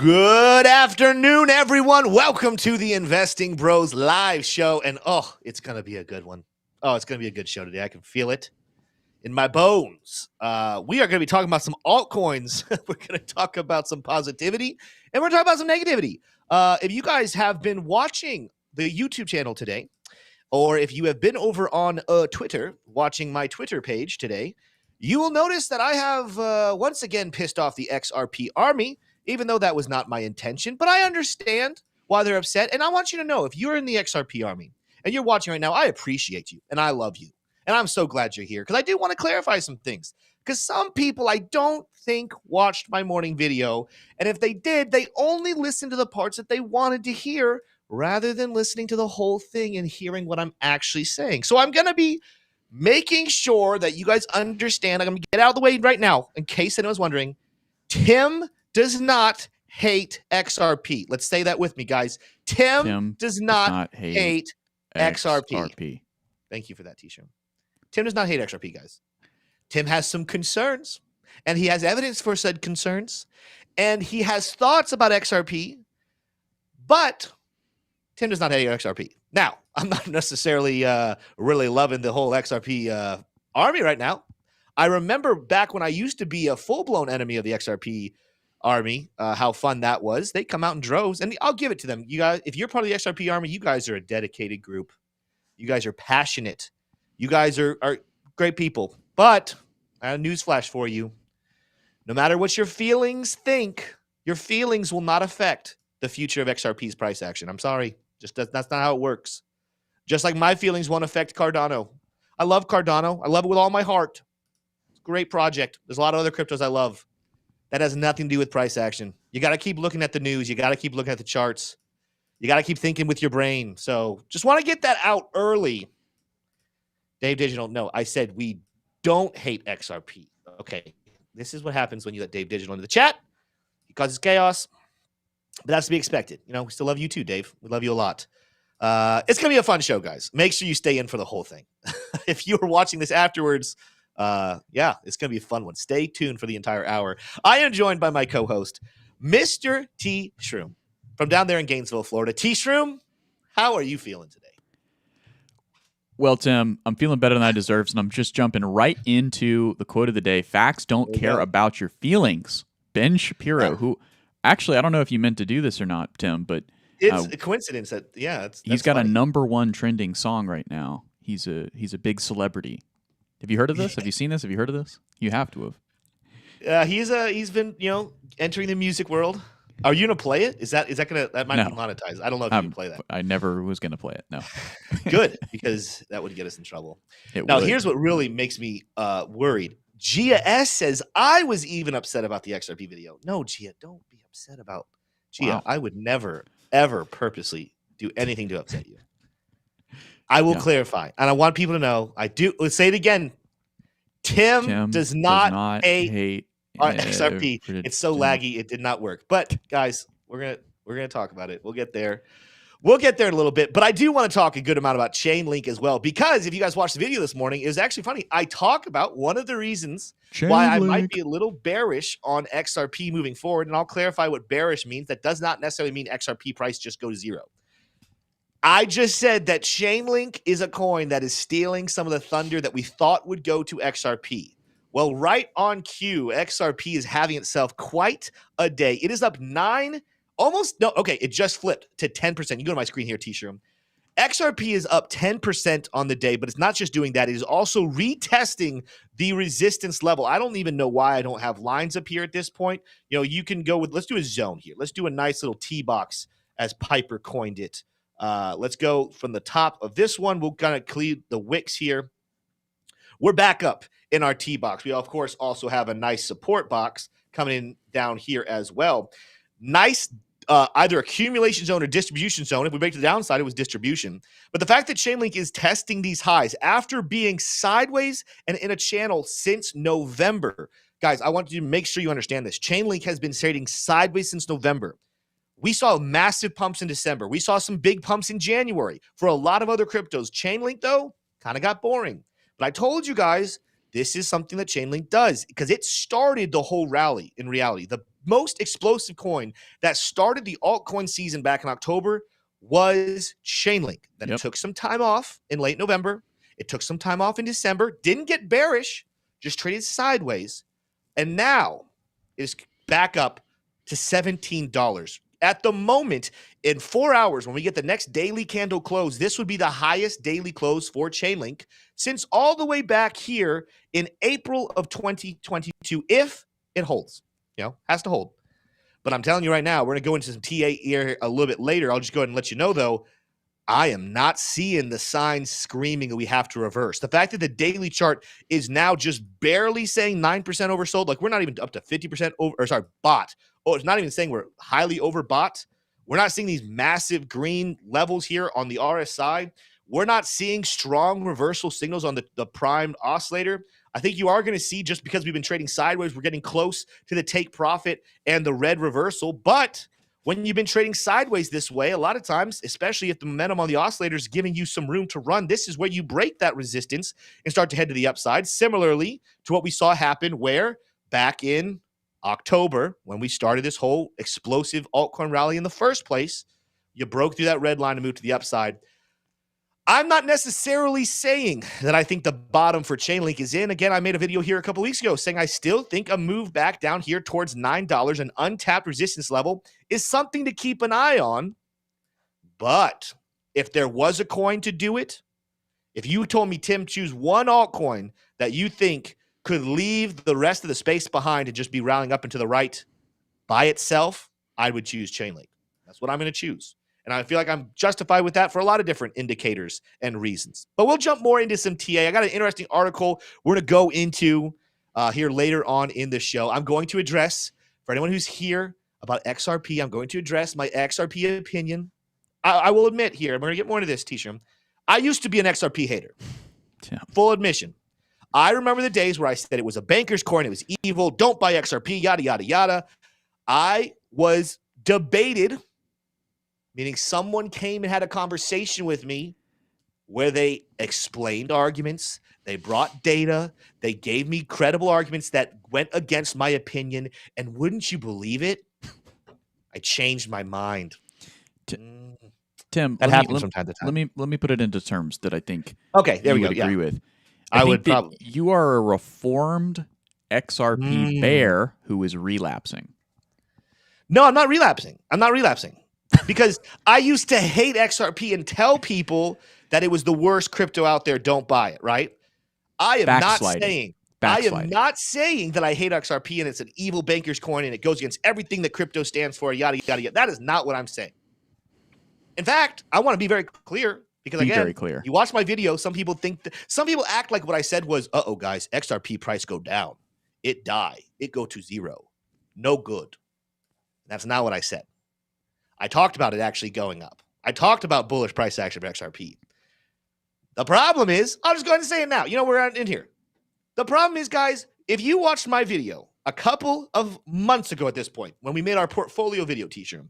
Good afternoon, everyone. Welcome to the Investing Bros live show. And it's going to be a good one. It's going to be a good show today. I can feel it in my bones. We are going to be talking about some altcoins. We're going to talk about some positivity, and we're talking about some negativity. If you guys have been watching the YouTube channel today, or if you have been over on Twitter, watching my Twitter page today, you will notice that I have once again pissed off the XRP army, even though that was not my intention. But I understand why they're upset. And I want you to know, if you're in the XRP army and you're watching right now, I appreciate you and I love you. And I'm so glad you're here because I do want to clarify some things. Because some people I don't think watched my morning video. And if they did, they only listened to the parts that they wanted to hear rather than listening to the whole thing and hearing what I'm actually saying. So I'm going to be making sure that you guys understand. I'm going to get out of the way right now in case anyone's wondering. Tim does not hate XRP. Let's say that with me, guys. Tim does not hate XRP. Thank you for that, T-shirt. Tim does not hate XRP, guys. Tim has some concerns, and he has evidence for said concerns, and he has thoughts about XRP, but Tim does not hate XRP. Now, I'm not necessarily really loving the whole XRP army right now. I remember back when I used to be a full-blown enemy of the XRP army, how fun that was. They come out in droves, and I'll give it to them. You guys, if you're part of the XRP army, you guys are a dedicated group. You guys are passionate. You guys are great people. But I have a newsflash for you. No matter what your feelings think, your feelings will not affect the future of XRP's price action. I'm sorry. That's not how it works. Just like my feelings won't affect Cardano. I love Cardano. I love it with all my heart. It's a great project. There's a lot of other cryptos I love. That has nothing to do with price action. You got to keep looking at the news. You got to keep looking at the charts. You got to keep thinking with your brain. So just want to get that out early. Dave Digital, no, I said we don't hate XRP. Okay, this is what happens when you let Dave Digital into the chat. He causes chaos, but that's to be expected. You know, we still love you too, Dave. We love you a lot. It's going to be a fun show, guys. Make sure you stay in for the whole thing. If you are watching this afterwards, it's going to be a fun one. Stay tuned for the entire hour. I am joined by my co-host, Mr. T. Shroom, from down there in Gainesville, Florida. T. Shroom, how are you feeling today? Well, Tim, I'm feeling better than I deserve, and I'm just jumping right into the quote of the day. Facts don't care about your feelings. Ben Shapiro, who actually, I don't know if you meant to do this or not, Tim, but it's a coincidence that, he's got funny. A #1 trending song right now. He's a big celebrity. Have you heard of this? Have you seen this? Have you heard of this? You have to have. He's been entering the music world. Are you gonna play it? That might be monetized? I don't know if you can play that. I never was gonna play it. No. Good, because that would get us in trouble. Here's what really makes me worried. Gia S says I was even upset about the XRP video. No, Gia, don't be upset about Gia. Wow. I would never ever purposely do anything to upset you. I will clarify, and I want people to know. I do. Let's say it again. Tim does not hate XRP. It's so laggy; it did not work. But guys, we're gonna talk about it. We'll get there. We'll get there in a little bit. But I do want to talk a good amount about Chainlink as well, because if you guys watched the video this morning, it was actually funny. I talk about one of the reasons why I might be a little bearish on XRP moving forward, and I'll clarify what bearish means. That does not necessarily mean XRP price just go to zero. I just said that Chainlink is a coin that is stealing some of the thunder that we thought would go to XRP. Well, right on cue, XRP is having itself quite a day. It is up it just flipped to 10%. You go to my screen here, T-shirt. XRP is up 10% on the day, but it's not just doing that. It is also retesting the resistance level. I don't even know why I don't have lines up here at this point. You can go with, let's do a zone here. Let's do a nice little T-box as Piper coined it. Let's go from the top of this one. We'll kind of clear the wicks here. We're back up in our T box. We, of course, also have a nice support box coming in down here as well. Nice either accumulation zone or distribution zone. If we break to the downside, it was distribution. But the fact that Chainlink is testing these highs after being sideways and in a channel since November. Guys, I want you to make sure you understand this. Chainlink has been trading sideways since November. We saw massive pumps in December. We saw some big pumps in January for a lot of other cryptos. Chainlink, though, kind of got boring. But I told you guys, this is something that Chainlink does because it started the whole rally in reality. The most explosive coin that started the altcoin season back in October was Chainlink. Then it took some time off in late November. It took some time off in December. Didn't get bearish, just traded sideways. And now is back up to $17. At the moment, in 4 hours, when we get the next daily candle close, this would be the highest daily close for Chainlink since all the way back here in April of 2022, if it holds. Has to hold. But I'm telling you right now, we're going to go into some TA here a little bit later. I'll just go ahead and let you know, though, I am not seeing the signs screaming that we have to reverse. The fact that the daily chart is now just barely saying 9% oversold, like we're not even up to 50% bought. Oh, it's not even saying we're highly overbought. We're not seeing these massive green levels here on the RSI. We're not seeing strong reversal signals on the prime oscillator. I think you are going to see, just because we've been trading sideways, we're getting close to the take profit and the red reversal. But when you've been trading sideways this way, a lot of times, especially if the momentum on the oscillator is giving you some room to run, this is where you break that resistance and start to head to the upside. Similarly to what we saw happen where back in October, when we started this whole explosive altcoin rally in the first place, you broke through that red line and moved to the upside. I'm not necessarily saying that I think the bottom for Chainlink is in. Again, I made a video here a couple weeks ago saying I still think a move back down here towards $9, an untapped resistance level, is something to keep an eye on. But if there was a coin to do it, if you told me, Tim, choose one altcoin that you think could leave the rest of the space behind and just be rallying up and to the right by itself, I would choose Chainlink. That's what I'm going to choose. And I feel like I'm justified with that for a lot of different indicators and reasons. But we'll jump more into some TA. I got an interesting article we're going to go into here later on in the show. I'm going to address, for anyone who's here about XRP, I'm going to address my XRP opinion. I will admit here, I'm going to get more into this, T-shirt. I used to be an XRP hater. Yeah. Full admission. I remember the days where I said it was a banker's coin, it was evil, don't buy XRP, yada, yada, yada. I was debated, meaning someone came and had a conversation with me where they explained arguments, they brought data, they gave me credible arguments that went against my opinion, and wouldn't you believe it? I changed my mind. Tim, that happens from time to time. Let me put it into terms that I think there we you go. would agree with. I would probably. You are a reformed XRP bear who is relapsing. No, I'm not relapsing. Because I used to hate XRP and tell people that it was the worst crypto out there. Don't buy it, right? I am not saying that I hate XRP and it's an evil banker's coin and it goes against everything that crypto stands for, yada, yada, yada. That is not what I'm saying. In fact, I want to be very clear because, again, you watch my video, some people act like what I said was, guys, XRP price go down. It die. It go to zero. No good. That's not what I said. I talked about it actually going up. I talked about bullish price action for XRP. The problem is, I'll just go ahead and say it now. We're in here. The problem is, guys, if you watched my video a couple of months ago at this point, when we made our portfolio video T-shirt,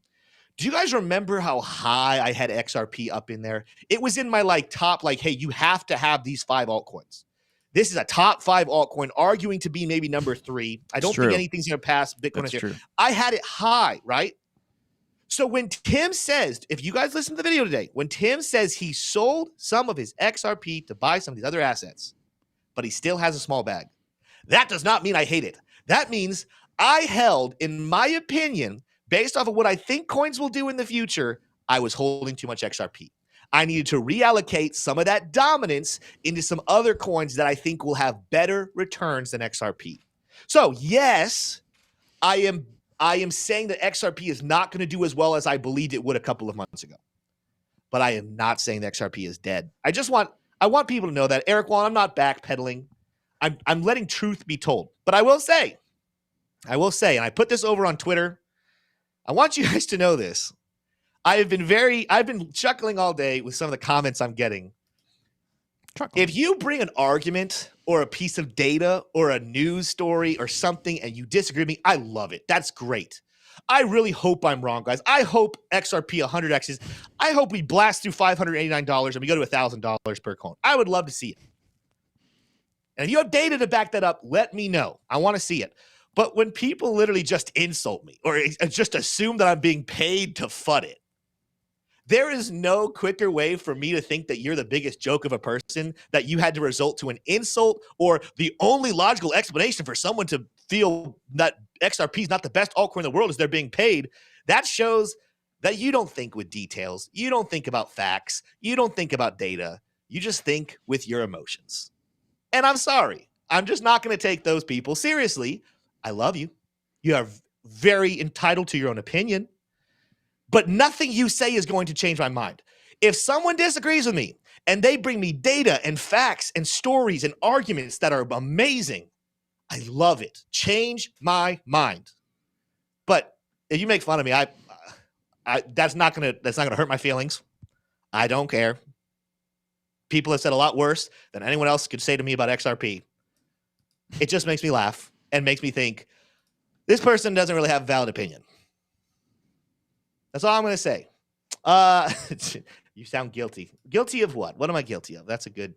do you guys remember how high I had XRP up in there? It was in my top, hey, you have to have these 5 altcoins. This is a top 5 altcoin, arguing to be maybe number 3. I don't think anything's going to pass Bitcoin. That's true. I had it high, right? So when Tim says, if you guys listen to the video today, when Tim says he sold some of his XRP to buy some of these other assets, but he still has a small bag, that does not mean I hate it. That means I held, in my opinion, based off of what I think coins will do in the future, I was holding too much XRP. I needed to reallocate some of that dominance into some other coins that I think will have better returns than XRP. So yes, I am saying that XRP is not going to do as well as I believed it would a couple of months ago. But I am not saying that XRP is dead. I want people to know that, Eric, while I'm not backpedaling, I'm letting truth be told. But I will say, and I put this over on Twitter, I want you guys to know this. I've been chuckling all day with some of the comments I'm getting. If you bring an argument or a piece of data or a news story or something and you disagree with me, I love it. That's great. I really hope I'm wrong, guys. I hope XRP 100Xs. I hope we blast through $589 and we go to $1,000 per coin. I would love to see it. And if you have data to back that up, let me know. I want to see it. But when people literally just insult me or just assume that I'm being paid to FUD it, there is no quicker way for me to think that you're the biggest joke of a person, that you had to resort to an insult, or the only logical explanation for someone to feel that XRP is not the best altcoin in the world is they're being paid. That shows that you don't think with details. You don't think about facts. You don't think about data. You just think with your emotions. And I'm sorry. I'm just not going to take those people seriously. I love you. You are very entitled to your own opinion. But nothing you say is going to change my mind. If someone disagrees with me and they bring me data and facts and stories and arguments that are amazing, I love it. Change my mind. But if you make fun of me, that's not gonna hurt my feelings. I don't care. People have said a lot worse than anyone else could say to me about XRP. It just makes me laugh and makes me think this person doesn't really have a valid opinion. That's all I'm going to say. You sound guilty. Guilty of what? What am I guilty of? That's a good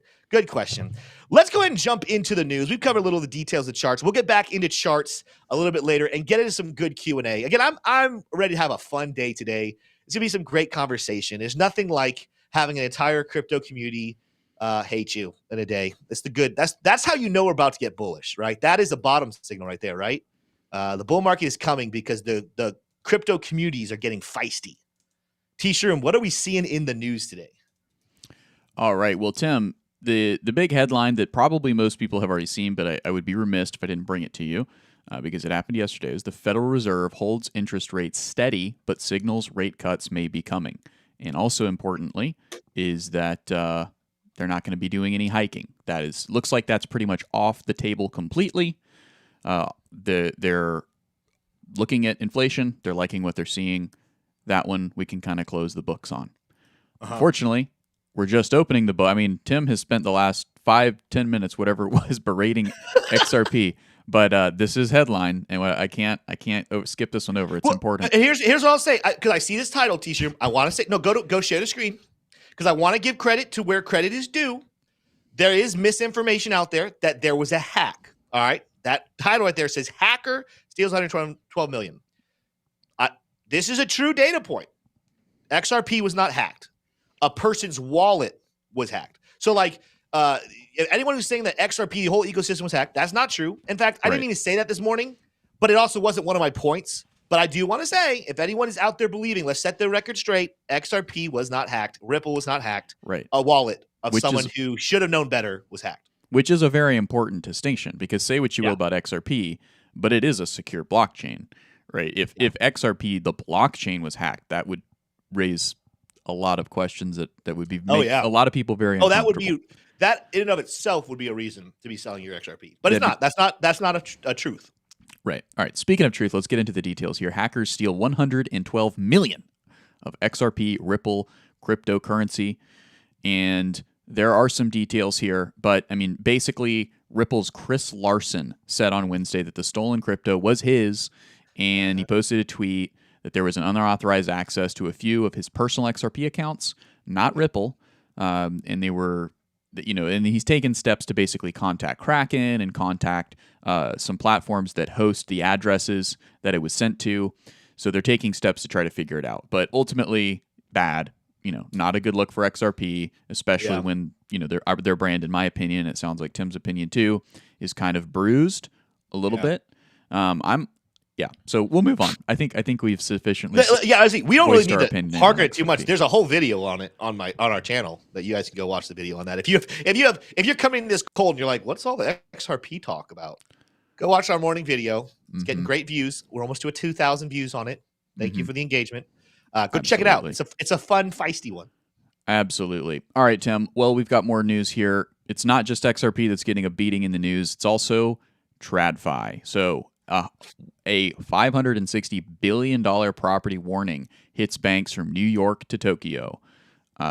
question. Let's go ahead and jump into the news. We've covered a little of the details of charts. We'll get back into charts a little bit later and get into some good Q&A. Again, I'm ready to have a fun day today. It's going to be some great conversation. There's nothing like having an entire crypto community hate you in a day. It's the good. That's how you know we're about to get bullish, right? That is a bottom signal right there, right? The bull market is coming because the crypto communities are getting feisty. T-Shroom, what are we seeing in the news today? All right. Well, Tim, the big headline that probably most people have already seen, but I would be remiss if I didn't bring it to you because it happened yesterday, is the Federal Reserve holds interest rates steady, but signals rate cuts may be coming. And also importantly is that they're not going to be doing any hiking. Looks like that's pretty much off the table completely. They're looking at inflation. They're liking what they're seeing. That one we can kind of close the books on. Unfortunately, we're just opening the book. I mean, Tim has spent the last 5-10 minutes, whatever it was, berating XRP. But this is headline, and I can't skip this one over. It's important. Here's what I'll say, because I see this title, T-Shirt. I want to say go share the screen, because I want to give credit to where credit is due. There is misinformation out there that there was a hack. All right, that title right there says hacker steals 112 million. This is a true data point. XRP was not hacked. A person's wallet was hacked. So, anyone who's saying that XRP, the whole ecosystem was hacked, that's not true. In fact, I didn't even say that this morning, but it also wasn't one of my points. But I do want to say, if anyone is out there believing, let's set the record straight, XRP was not hacked. Ripple was not hacked. Right. A wallet of someone who should have known better was hacked. Which is a very important distinction, because say what you will about XRP, but it is a secure blockchain. Right. If XRP, the blockchain, was hacked, that would raise a lot of questions that would be a lot of people very uncomfortable. That in and of itself would be a reason to be selling your XRP. But it's not. That's not a truth. Right. All right. Speaking of truth, let's get into the details here. Hackers steal 112 million of XRP Ripple cryptocurrency, and there are some details here, but I mean, basically Ripple's Chris Larson said on Wednesday that the stolen crypto was his. And he posted a tweet that there was an unauthorized access to a few of his personal XRP accounts, not Ripple. And they were, and he's taken steps to basically contact Kraken and contact some platforms that host the addresses that it was sent to. So they're taking steps to try to figure it out. But ultimately, bad. Not a good look for XRP, especially when, their brand, in my opinion, it sounds like Tim's opinion too, is kind of bruised a little bit. So we'll move on. I think we've sufficiently. I see. We don't really need to harken it too much. There's a whole video on it on our channel that you guys can go watch the video on that. If you're coming in this cold and you're like, what's all the XRP talk about? Go watch our morning video. It's getting great views. We're almost to 2,000 views on it. Thank you for the engagement. Go check it out. It's a fun, feisty one. Absolutely. All right, Tim. Well, we've got more news here. It's not just XRP that's getting a beating in the news. It's also TradFi. So a $560 billion property warning hits banks from New York to Tokyo.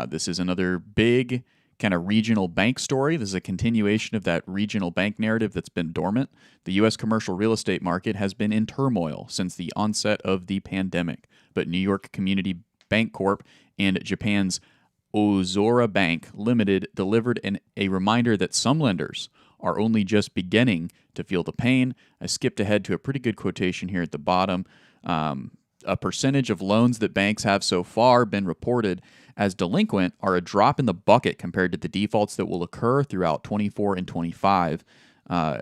This is another big kind of regional bank story. This is a continuation of that regional bank narrative that's been dormant. The U.S. commercial real estate market has been in turmoil since the onset of the pandemic, but New York Community Bank Corp and Japan's Ozora Bank Limited delivered a reminder that some lenders are only just beginning to feel the pain. I skipped ahead to a pretty good quotation here at the bottom. A percentage of loans that banks have so far been reported as delinquent are a drop in the bucket compared to the defaults that will occur throughout 24 and 25.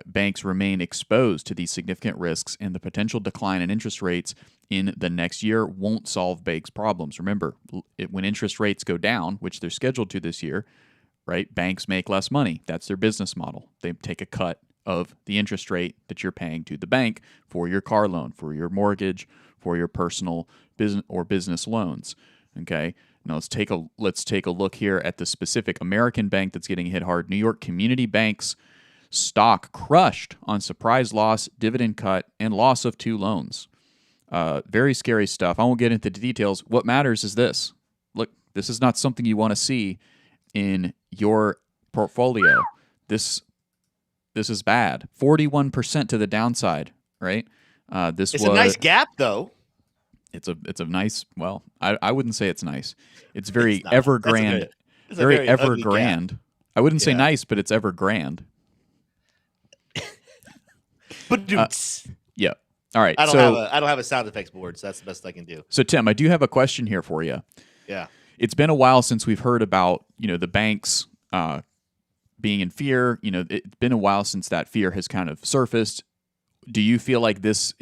Banks remain exposed to these significant risks, and the potential decline in interest rates in the next year won't solve banks' problems. Remember, when interest rates go down, which they're scheduled to this year, right, banks make less money. That's their business model. They take a cut of the interest rate that you're paying to the bank for your car loan, for your mortgage, for your personal business loans. Okay. Now let's take a look here at the specific American bank that's getting hit hard. New York Community Bank's stock crushed on surprise loss, dividend cut, and loss of 2 loans. Very scary stuff. I won't get into the details. What matters is this. Look, this is not something you want to see in your portfolio. This is bad. 41% to the downside, right? It's a nice gap, though. It's a nice. Well, I wouldn't say it's nice. It's very evergrande. Very evergrande. I wouldn't say nice, but it's evergrande. But yeah. All right. I don't have a sound effects board, so that's the best I can do. So Tim, I do have a question here for you. Yeah. It's been a while since we've heard about the banks being in fear. It's been a while since that fear has kind of surfaced. Do you feel like this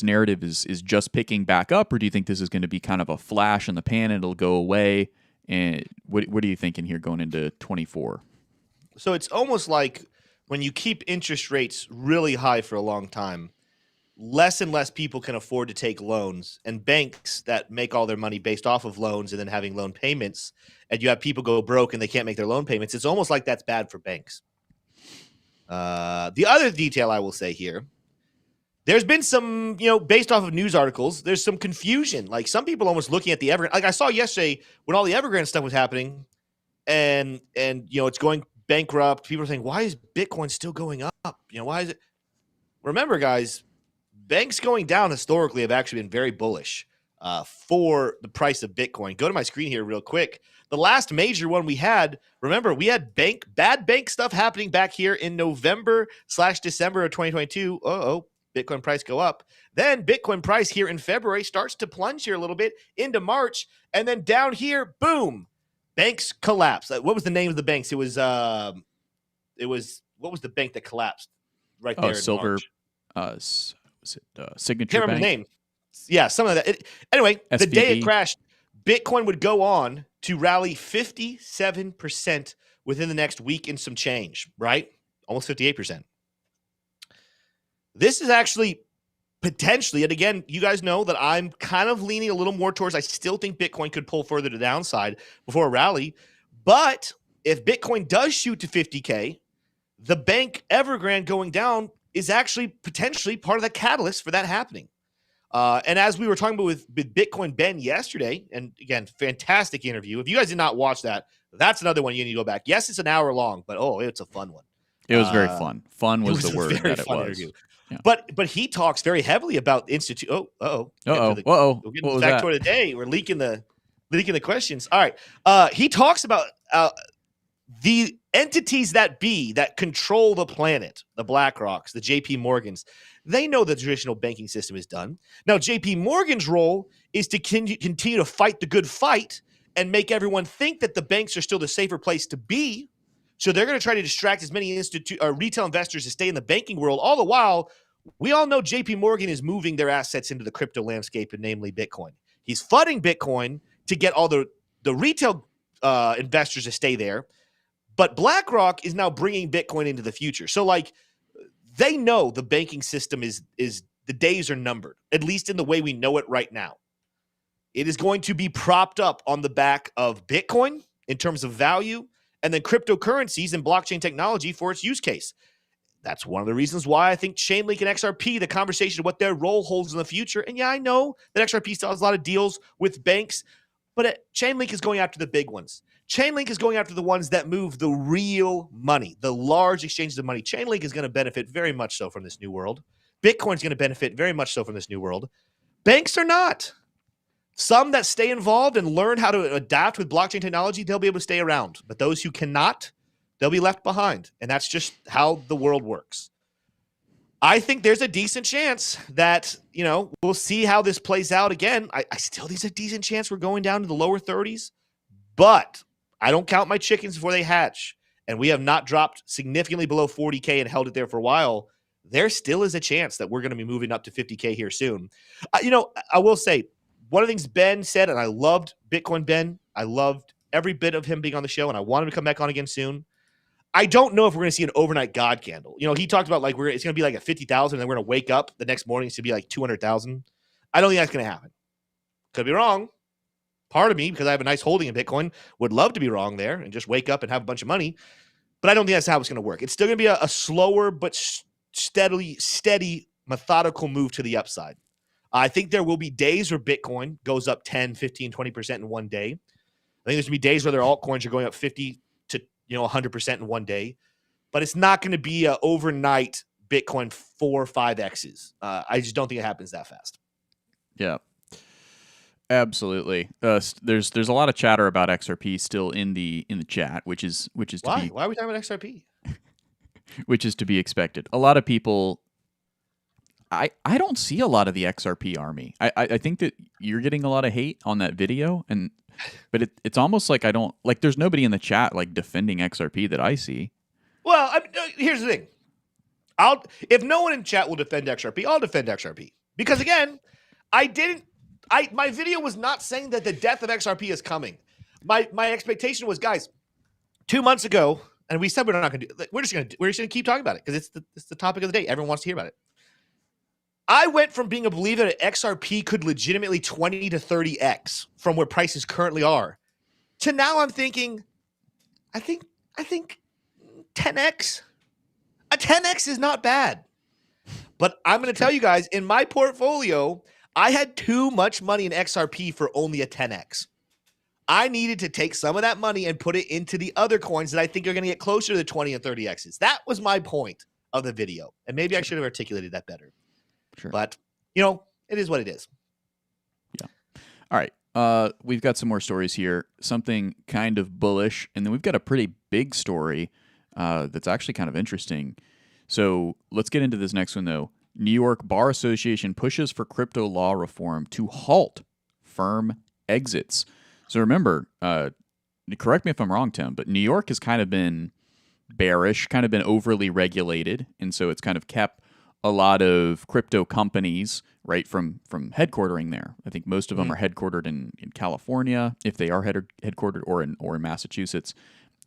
narrative is just picking back up, or do you think this is going to be kind of a flash in the pan and it'll go away? And what are you thinking here going into 24? So it's almost like when you keep interest rates really high for a long time, less and less people can afford to take loans, and banks that make all their money based off of loans and then having loan payments, and you have people go broke and they can't make their loan payments. It's almost like that's bad for banks. The other detail I will say here, there's been some, based off of news articles, there's some confusion. Like some people almost looking at the Evergrande. Like I saw yesterday when all the Evergrande stuff was happening and it's going bankrupt. People are saying, why is Bitcoin still going up? Why is it? Remember, guys, banks going down historically have actually been very bullish for the price of Bitcoin. Go to my screen here real quick. The last major one we had, remember, we had bad bank stuff happening back here in November/December of 2022. Bitcoin price go up. Then Bitcoin price here in February starts to plunge here a little bit into March. And then down here, boom, banks collapse. What was the name of the banks? What was the bank that collapsed right there? Silver. Was it Signature Can't remember Bank? the name. Yeah, some of that. Anyway, SVB. The day it crashed, Bitcoin would go on to rally 57% within the next week and some change, right? Almost 58%. This is actually potentially, and again, you guys know that I'm kind of leaning a little more towards, I still think Bitcoin could pull further to the downside before a rally. But if Bitcoin does shoot to 50K, the bank Evergrande going down is actually potentially part of the catalyst for that happening. And as we were talking about with Bitcoin Ben yesterday, and again, fantastic interview. If you guys did not watch that, that's another one you need to go back. Yes, it's an hour long, but it's a fun one. It was very fun. Fun was the word that it was. Interview. Yeah. But he talks very heavily about institute. We'll get what was back that? toward the day. We're leaking the questions. All right. He talks about the entities that control the planet, the BlackRocks, the JP Morgans. They know the traditional banking system is done. Now, JP Morgan's role is to continue to fight the good fight and make everyone think that the banks are still the safer place to be. So they're going to try to distract as many retail investors to stay in the banking world. All the while, we all know JP Morgan is moving their assets into the crypto landscape, and namely Bitcoin. He's flooding Bitcoin to get all the retail investors to stay there. But BlackRock is now bringing Bitcoin into the future. So, they know the banking system is the days are numbered, at least in the way we know it right now. It is going to be propped up on the back of Bitcoin in terms of value, and then cryptocurrencies and blockchain technology for its use case. That's one of the reasons why I think Chainlink and XRP, the conversation of what their role holds in the future. And yeah, I know that XRP still has a lot of deals with banks, but Chainlink is going after the big ones. Chainlink is going after the ones that move the real money, the large exchanges of money. Chainlink is going to benefit very much so from this new world. Bitcoin is going to benefit very much so from this new world. Banks are not. Some that stay involved and learn how to adapt with blockchain technology, they'll be able to stay around. But those who cannot, They'll be left behind. And that's just how the world works. I think there's a decent chance that, we'll see how this plays out again. I still think there's a decent chance we're going down to the lower 30s, but I don't count my chickens before they hatch. And we have not dropped significantly below 40K and held it there for a while. There still is a chance that we're going to be moving up to 50K here soon. I will say one of the things Ben said, and I loved Bitcoin Ben. I loved every bit of him being on the show, and I want him to come back on again soon. I don't know if we're going to see an overnight God candle. He talked about it's going to be like a 50,000, and then we're going to wake up the next morning to be like 200,000. I don't think that's going to happen. Could be wrong. Part of me, because I have a nice holding in Bitcoin, would love to be wrong there and just wake up and have a bunch of money. But I don't think that's how it's going to work. It's still going to be a slower but steady, methodical move to the upside. I think there will be days where Bitcoin goes up 10, 15, 20% in one day. I think there's going to be days where their altcoins are going up 50 to 100% in one day. But it's not going to be an overnight Bitcoin 4 or 5Xs. I just don't think it happens that fast. Yeah. Absolutely. There's a lot of chatter about XRP still in the chat, which is Why? Why are we talking about XRP? Which is to be expected. A lot of people. I don't see a lot of the XRP army. I think that you're getting a lot of hate on that video, but it's almost like I don't like. There's nobody in the chat like defending XRP that I see. Well, here's the thing. If no one in chat will defend XRP, I'll defend XRP because again, my video was not saying that the death of XRP is coming. My expectation was, guys, 2 months ago, and we said we're not going to do it. We're just going to keep talking about it because it's the topic of the day. Everyone wants to hear about it. I went from being a believer that XRP could legitimately 20 to 30x from where prices currently are, to now I'm thinking, I think 10x. A 10x is not bad. But I'm going to tell you guys, in my portfolio, I had too much money in XRP for only a 10x. I needed to take some of that money and put it into the other coins that I think are going to get closer to the 20 and 30x's. That was my point of the video. And maybe I should have articulated that better. Sure. But, it is what it is. Yeah. All right. We've got some more stories here. Something kind of bullish. And then we've got a pretty big story that's actually kind of interesting. So let's get into this next one, though. New York Bar Association pushes for crypto law reform to halt firm exits. So remember, correct me if I'm wrong, Tim, but New York has kind of been bearish, kind of been overly regulated. And so it's kind of kept a lot of crypto companies, right, from headquartering there. I think most of them are headquartered in California, if they are headquartered, or in Massachusetts.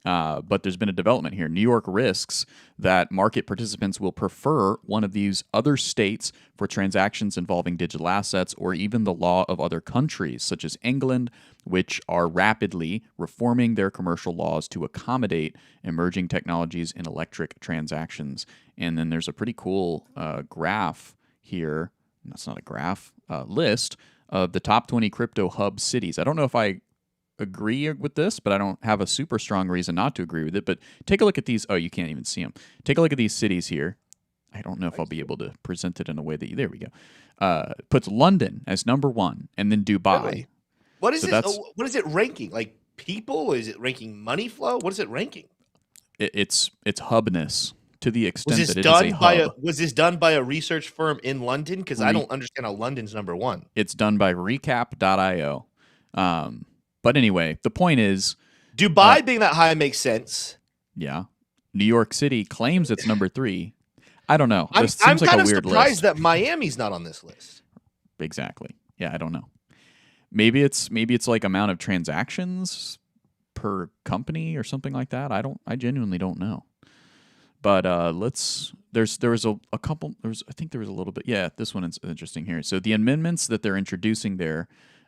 But there's been a development here. New York risks that market participants will prefer one of these other states for transactions involving digital assets, or even the law of other countries, such as England, which are rapidly reforming their commercial laws to accommodate emerging technologies in electric transactions. And then there's a pretty cool graph here. That's not a graph, list of the top 20 crypto hub cities. I don't know if I agree with this, but I don't have a super strong reason not to agree with it. But take a look at these. Oh, you can't even see them. Take a look at these cities here. I don't know if I'll be able to present it in a way that there we go. Puts London as number 1, and then Dubai. Really? What is what is it ranking? Like people? Is it ranking money flow? What is it ranking? It's hubness to the extent that it is a hub. Was this done by a research firm in London? Because I don't understand how London's number 1. It's done by recap.io. But anyway, the point is, Dubai being that high makes sense. Yeah. New York City claims it's number 3. I don't know. I'm kind of surprised that Miami's not on this list. Exactly. Yeah, I don't know. Maybe it's like amount of transactions per company or something like that. I genuinely don't know. But there was a couple. I think there was a little bit. Yeah, this one is interesting here. So the amendments that they're introducing there.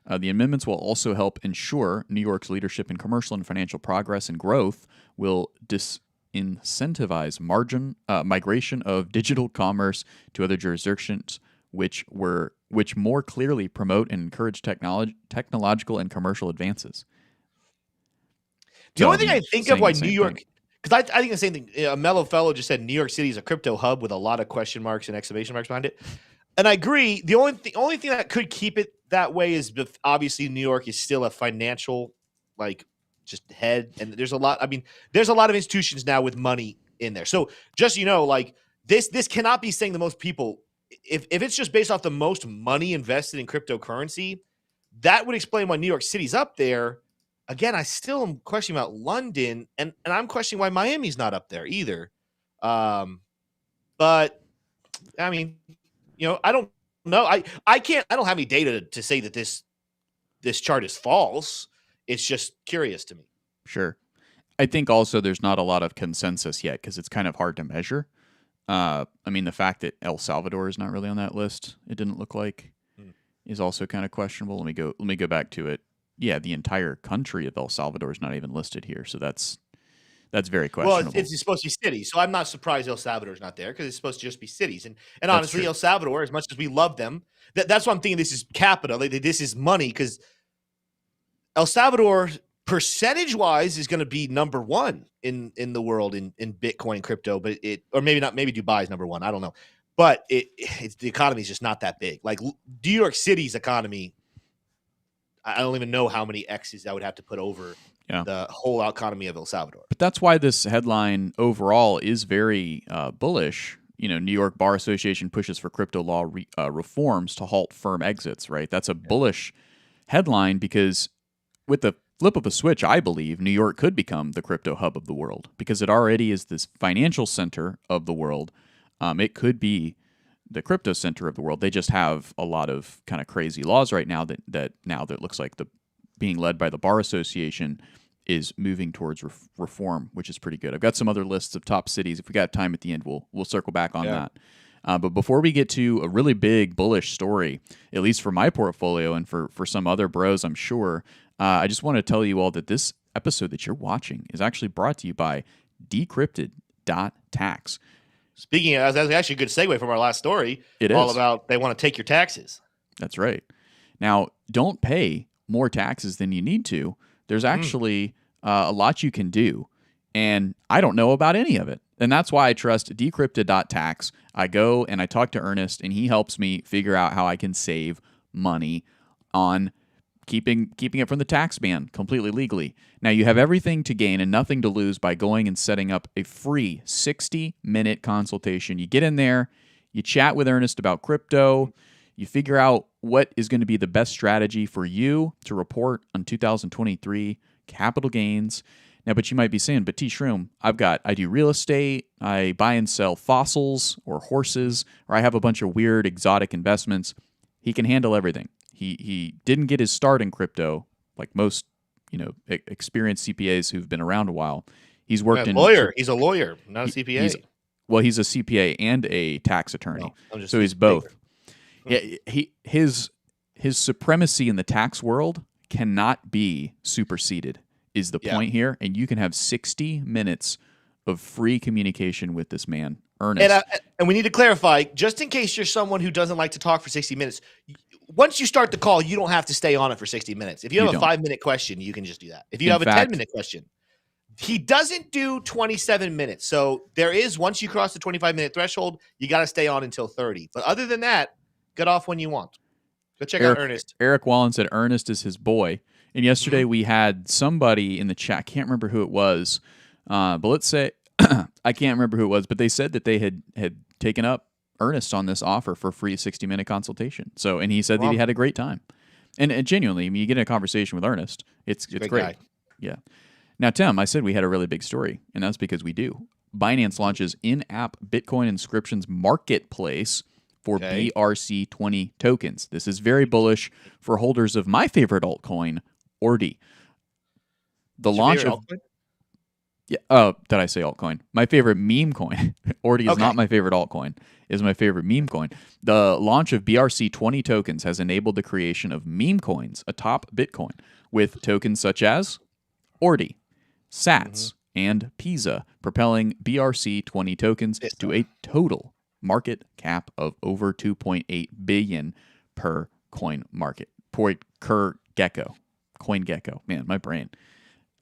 The amendments will also help ensure New York's leadership in commercial and financial progress and growth will disincentivize migration of digital commerce to other jurisdictions, which more clearly promote and encourage technological and commercial advances. The only thing I think of why New York, because I think the same thing. A mellow fellow just said New York City is a crypto hub with a lot of question marks and exclamation marks behind it. And I agree. The only thing that could keep it that way is obviously New York is still a financial just head. And there's a lot. I mean, there's a lot of institutions now with money in there. So just like this cannot be saying the most people. If it's just based off the most money invested in cryptocurrency, that would explain why New York City's up there. Again, I still am questioning about London, and I'm questioning why Miami's not up there either. But I mean, I don't know. I don't have any data to say that this chart is false. It's just curious to me. Sure. I think also there's not a lot of consensus yet because it's kind of hard to measure. I mean, the fact that El Salvador is not really on that list, it didn't look like, is also kind of questionable. Let me go back to it. Yeah, the entire country of El Salvador is not even listed here, so that's very questionable. Well, it's supposed to be cities, so I'm not surprised El Salvador's not there because it's supposed to just be cities. And honestly, El Salvador, as much as we love them, that's why I'm thinking this is capital. This is money because El Salvador, percentage-wise, is going to be number one in the world in Bitcoin crypto, but or maybe not. Maybe Dubai is number one. I don't know, but it's the economy is just not that big. Like New York City's economy, I don't even know how many X's I would have to put over the whole economy of El Salvador. But that's why this headline overall is very bullish. New York Bar Association pushes for crypto law reforms to halt firm exits, right? That's a bullish headline because with the flip of a switch, I believe New York could become the crypto hub of the world because it already is this financial center of the world. It could be the crypto center of the world. They just have a lot of kind of crazy laws right now that looks like being led by the Bar Association is moving towards reform, which is pretty good. I've got some other lists of top cities. If we got time at the end, we'll circle back on that. But before we get to a really big bullish story, at least for my portfolio and for some other bros, I'm sure, I just want to tell you all that this episode that you're watching is actually brought to you by decrypted.tax. Speaking of, that's actually a good segue from our last story. It all is. About they want to take your taxes. That's right. Now, don't pay more taxes than you need to. There's actually a lot you can do, and I don't know about any of it. And that's why I trust decrypted.tax. I go and I talk to Ernest, and he helps me figure out how I can save money on keeping it from the tax man completely legally. Now, you have everything to gain and nothing to lose by going and setting up a free 60-minute consultation. You get in there, you chat with Ernest about crypto, you figure out what is going to be the best strategy for you to report on 2023 capital gains. Now, but you might be saying, but T. Shroom, I do real estate, I buy and sell fossils or horses, or I have a bunch of weird exotic investments. He can handle everything. He didn't get his start in crypto like most, experienced CPAs who've been around a while. He's worked in lawyer. He's a lawyer, not a CPA. He's a CPA and a tax attorney. So he's both. Yeah, his supremacy in the tax world cannot be superseded is the point here, and you can have 60 minutes of free communication with this man, Ernest. And we need to clarify, just in case you're someone who doesn't like to talk for 60 minutes, once you start the call, you don't have to stay on it for 60 minutes. If you have a 5-minute question, you can just do that. If you have a 10-minute question, he doesn't do 27 minutes. So there is, once you cross the 25-minute threshold, you got to stay on until 30. But other than that, get off when you want. Go check out Ernest. Eric Wallen said Ernest is his boy. And yesterday we had somebody in the chat, I can't remember who it was, but let's say, I can't remember who it was, but they said that they had taken up Ernest on this offer for a free 60-minute consultation. So, and he said that he had a great time. And genuinely, I mean, you get in a conversation with Ernest, it's great. Guy. Yeah. Now, Tim, I said we had a really big story, and that's because we do. Binance launches in-app Bitcoin inscriptions marketplace for BRC20 tokens. This is very bullish for holders of my favorite altcoin, Ordi. The launch of altcoin? Yeah. Oh, did I say altcoin? My favorite meme coin. Ordi is not my favorite altcoin. Is my favorite meme coin. The launch of BRC20 tokens has enabled the creation of meme coins atop Bitcoin with tokens such as Ordi, Sats, and Pisa, propelling BRC20 tokens to a total market cap of over 2.8 billion per coin market. Per gecko. Coin gecko. Man, my brain.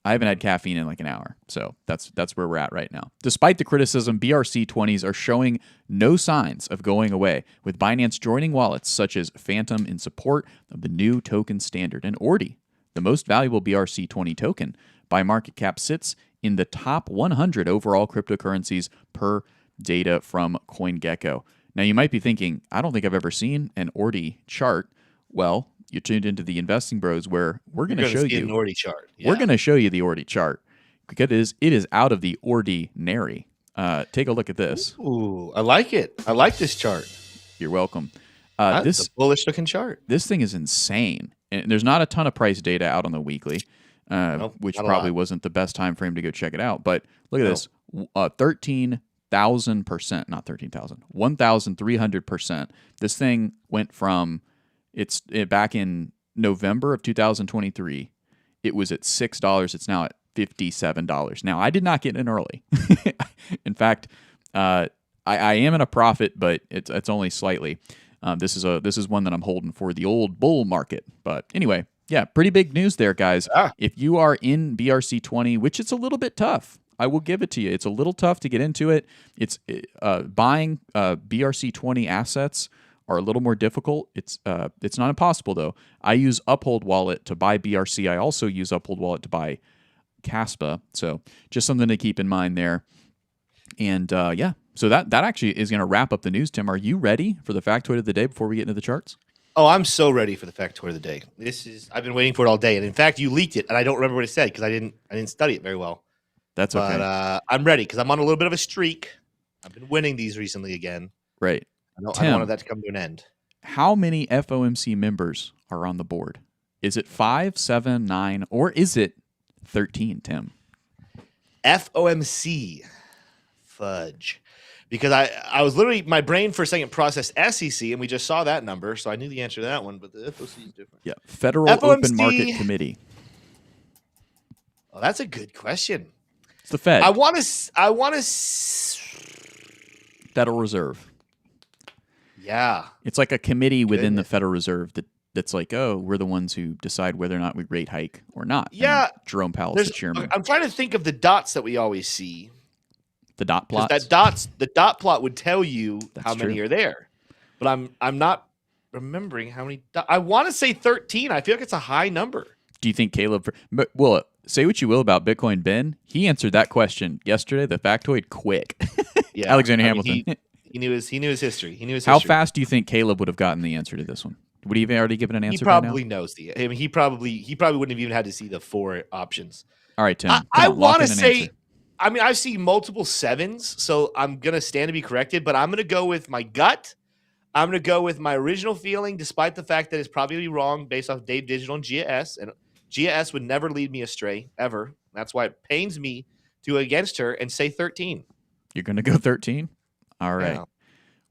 I haven't had caffeine in like an hour, so that's where we're at right now. Despite the criticism, BRC20s are showing no signs of going away, with Binance joining wallets such as Phantom in support of the new token standard. And Ordi, the most valuable BRC20 token by market cap, sits in the top 100 overall cryptocurrencies per data from CoinGecko. Now, you might be thinking, I don't think I've ever seen an ordi chart. Well, you tuned into the Investing Bros, where we're going to show you an ordi chart. Yeah. We're going to show you the ordi chart because it is out of the ordinary. Take a look at this. Ooh, I like it. I like this chart. You're welcome. This a bullish looking chart. This thing is insane, and there's not a ton of price data out on the weekly, which probably wasn't the best time frame to go check it out. But look at this: 13,000%, not 13,000, 1,300%. This thing went from back in November of 2023. It was at $6. It's now at $57. Now, I did not get in early. In fact, I am in a profit, but it's only slightly. This is one that I'm holding for the old bull market. But anyway, yeah, pretty big news there, guys. If you are in BRC20, which it's a little bit tough, I will give it to you. It's a little tough to get into it. It's buying BRC20 assets are a little more difficult. It's not impossible though. I use Uphold Wallet to buy BRC. I also use Uphold Wallet to buy Caspa. So just something to keep in mind there. And yeah, so that actually is going to wrap up the news. Tim, are you ready for the factoid of the day before we get into the charts? Oh, I'm so ready for the factoid of the day. I've been waiting for it all day, and in fact, you leaked it, and I don't remember what it said because I didn't study it very well. That's okay. But I'm ready because I'm on a little bit of a streak. I've been winning these recently again. Right. I don't want that to come to an end. How many FOMC members are on the board? Is it 5, 7, 9, or is it 13, Tim? FOMC. Fudge. Because I was literally, my brain for a second processed SEC, and we just saw that number, so I knew the answer to that one, but the FOC is different. Yeah, Federal FOMC, Open Market Committee. Oh, that's a good question. It's the Fed. I want to Federal Reserve. Yeah. It's like a committee within the Federal Reserve that's like, oh, we're the ones who decide whether or not we rate hike or not. Yeah. And Jerome Powell's the chairman. I'm trying to think of the dots that we always see. The dot plot. The dot plot would tell you That's how many true. are there. But I'm not remembering how many. I want to say 13. I feel like it's a high number. Do you think Caleb? Well, say what you will about Bitcoin Ben. He answered that question yesterday, the factoid, quick. Yeah, Alexander Hamilton. He knew his history. How fast do you think Caleb would have gotten the answer to this one? Would he have already given an answer? He probably knows the. I mean, he probably wouldn't have even had to see the 4 options. All right, Tim. I want to say. Answer. I mean, I've seen multiple 7s, so I'm gonna stand to be corrected. But I'm gonna go with my gut. I'm gonna go with my original feeling, despite the fact that it's probably wrong based off Dave Digital and GS. And GS would never lead me astray ever. That's why it pains me to go against her and say 13. You're gonna go 13. All right. Yeah.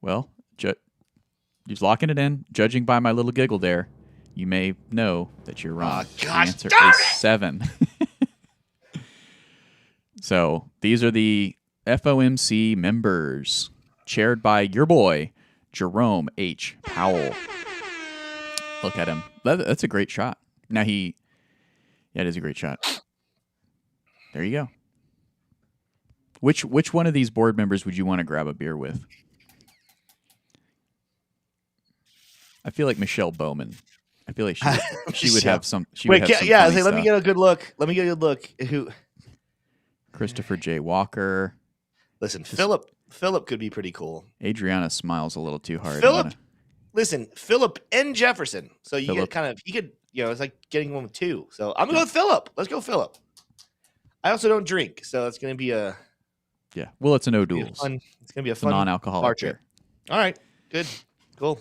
Well, just locking it in. Judging by my little giggle there, you may know that you're wrong. The answer is 7. So these are the FOMC members, chaired by your boy, Jerome H. Powell. Look at him. That's a great shot. Now yeah, it is a great shot. There you go. Which one of these board members would you want to grab a beer with? I feel like Michelle Bowman. I feel like she would have some. Let me get a good look. Who? Christopher J. Walker. Listen, Philip could be pretty cool. Adriana smiles a little too hard. Philip and Jefferson. So you get kind of, he could, it's like getting one with 2. So I'm going to go with Philip. Let's go Philip. I also don't drink, so it's going to be a. Yeah. Well, it's a no duels. It's going to be a fun non-alcoholic trip. All right. Good. Cool.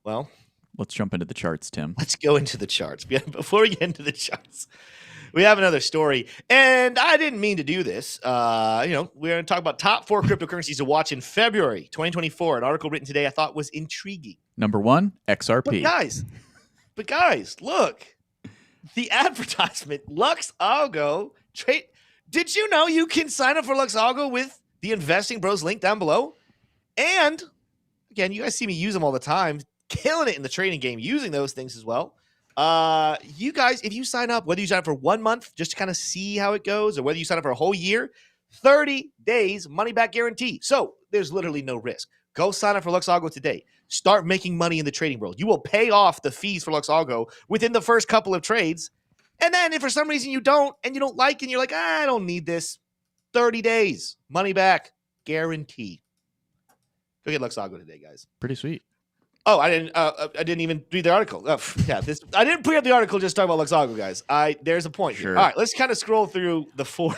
Well, let's jump into the charts, Tim. Let's go into the charts. Before we get into the charts, we have another story, and I didn't mean to do this. We're going to talk about top 4 cryptocurrencies to watch in February 2024. An article written today I thought was intriguing. Number 1, XRP. But guys, look. The advertisement, Lux Algo. Did you know you can sign up for Lux Algo with the Investing Bros link down below? And, again, you guys see me use them all the time. Killing it in the trading game, using those things as well. You guys, if you sign up, whether you sign up for 1 month just to kind of see how it goes, or whether you sign up for a whole year, 30 days money back guarantee. So there's literally no risk. Go sign up for Lux Algo today. Start making money in the trading world. You will pay off the fees for Lux Algo within the first couple of trades. And then if for some reason you don't and you don't like it and you're like, I don't need this, 30 days, money back, guarantee. Go get Luxago today, guys. Pretty sweet. Oh, I didn't even read the article. Oh, yeah, I didn't pre up the article. Just talk about Luxago, guys. There's a point here. All right, let's kind of scroll through the four.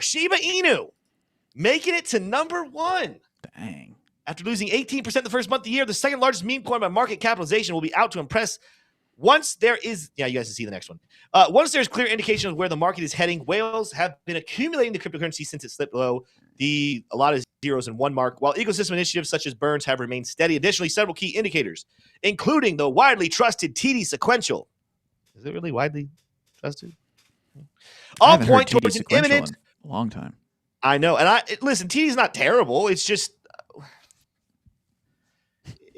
Shiba Inu making it to number 1. Dang. After losing 18% the first month of the year, the second largest meme coin by market capitalization will be out to impress. Once there is, you guys can see the next one. Once there's clear indication of where the market is heading, whales have been accumulating the cryptocurrency since it slipped below a lot of zeros in one mark, while ecosystem initiatives such as Burns have remained steady. Additionally, several key indicators, including the widely trusted TD sequential. Is it really widely trusted? All point towards an imminent. A long time. I know, and listen. TD's not terrible. It's just.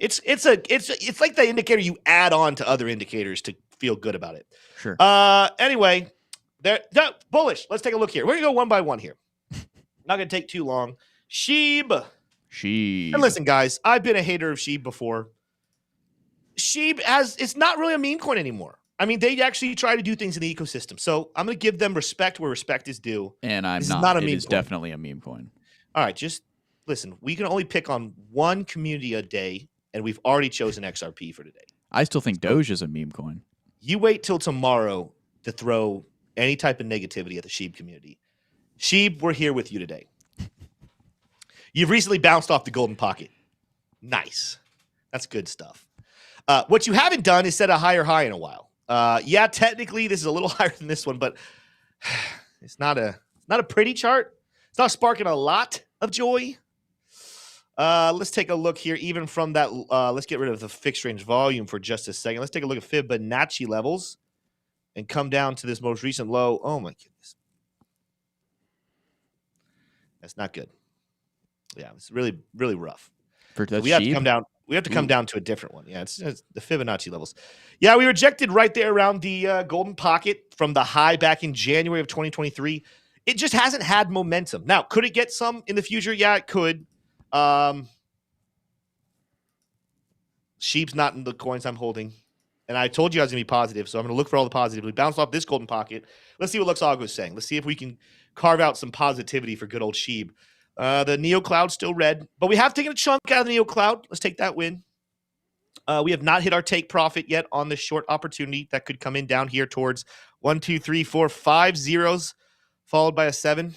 It's like the indicator you add on to other indicators to feel good about it. Sure. Anyway, bullish. Let's take a look here. We're gonna go one by one here. Not gonna take too long. Sheeb. And listen, guys, I've been a hater of Sheeb before. Sheeb it's not really a meme coin anymore. I mean, they actually try to do things in the ecosystem. So I'm gonna give them respect where respect is due. And it's not a meme coin. It is definitely a meme coin. All right, just listen. We can only pick on one community a day. And we've already chosen XRP for today. I still think Doge is a meme coin. You wait till tomorrow to throw any type of negativity at the Sheeb community. Sheeb, we're here with you today. You've recently bounced off the golden pocket. Nice. That's good stuff. What you haven't done is set a higher high in a while. Yeah, technically this is a little higher than this one, but it's not a pretty chart. It's not sparking a lot of joy. Let's take a look here, even from that. Let's get rid of the fixed range volume for just a second. Let's take a look at Fibonacci levels and come down to this most recent low. Oh my goodness. That's not good. Yeah, it's really, really rough. We have to come down. We have to come down to a different one. Yeah, it's the Fibonacci levels. Yeah, we rejected right there around the golden pocket from the high back in January of 2023. It just hasn't had momentum. Now, could it get some in the future? Yeah, it could. Sheep's not in the coins I'm holding, and I told you I was gonna be positive, so I'm gonna look for all the positive. We bounced off this golden pocket. Let's see what Luxago is saying. Let's see if we can carve out some positivity for good old Sheep. The Neo Cloud's still red, but we have taken a chunk out of the Neo Cloud. Let's take that win. We have not hit our take profit yet on this short opportunity that could come in down here towards 1, 2, 3, 4, 5 zeros, followed by a 7.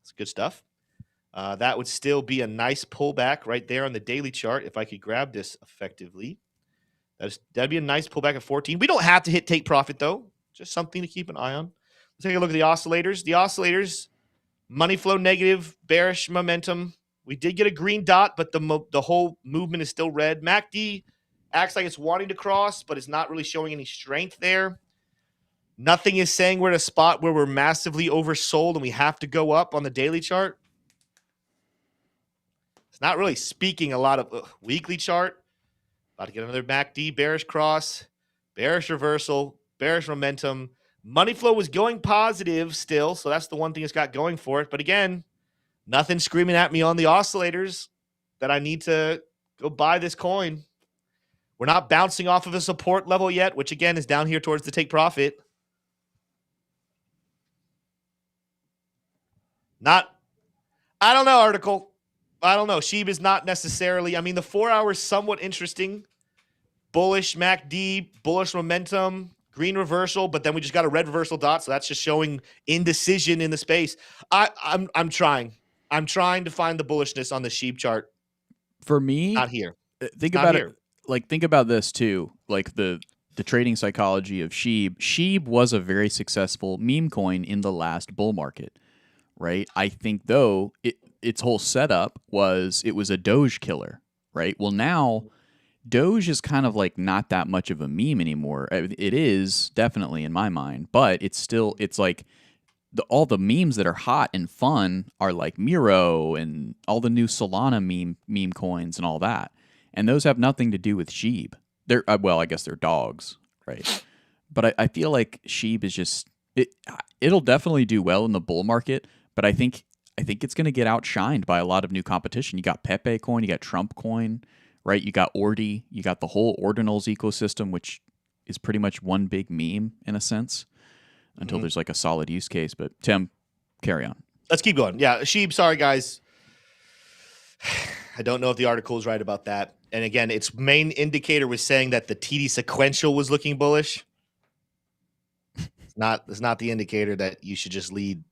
That's good stuff. That would still be a nice pullback right there on the daily chart if I could grab this effectively. That'd be a nice pullback at 14. We don't have to hit take profit, though. Just something to keep an eye on. Let's take a look at the oscillators. The oscillators, money flow negative, bearish momentum. We did get a green dot, but the whole movement is still red. MACD acts like it's wanting to cross, but it's not really showing any strength there. Nothing is saying we're at a spot where we're massively oversold and we have to go up on the daily chart. It's not really speaking a lot of weekly chart. About to get another MACD bearish cross, bearish reversal, bearish momentum. Money flow was going positive still, so that's the one thing it's got going for it. But again, nothing screaming at me on the oscillators that I need to go buy this coin. We're not bouncing off of a support level yet, which again is down here towards the take profit. I don't know, article. I don't know. Sheeb is not necessarily. I mean, the 4 hours somewhat interesting. Bullish MACD, bullish momentum, green reversal, but then we just got a red reversal dot, so that's just showing indecision in the space. I'm trying. I'm trying to find the bullishness on the Sheeb chart. For me, not here. Think about it. Like, think about this too. Like the trading psychology of Sheeb. Sheeb was a very successful meme coin in the last bull market, right? I think though its whole setup was it was a Doge killer, right? Well, now Doge is kind of like not that much of a meme anymore. It is definitely in my mind, but it's like all the memes that are hot and fun are like Miro and all the new Solana meme coins and all that. And those have nothing to do with Sheeb. They're well, I guess they're dogs, right? But I feel like Sheeb is just it'll definitely do well in the bull market, but I think it's going to get outshined by a lot of new competition. You got Pepe coin, you got Trump coin, right? You got Ordi, you got the whole Ordinals ecosystem, which is pretty much one big meme in a sense until there's like a solid use case. But Tim, carry on. Let's keep going. Yeah, Sheeb, sorry guys. I don't know if the article is right about that. And again, its main indicator was saying that the TD sequential was looking bullish. It's not the indicator that you should just lead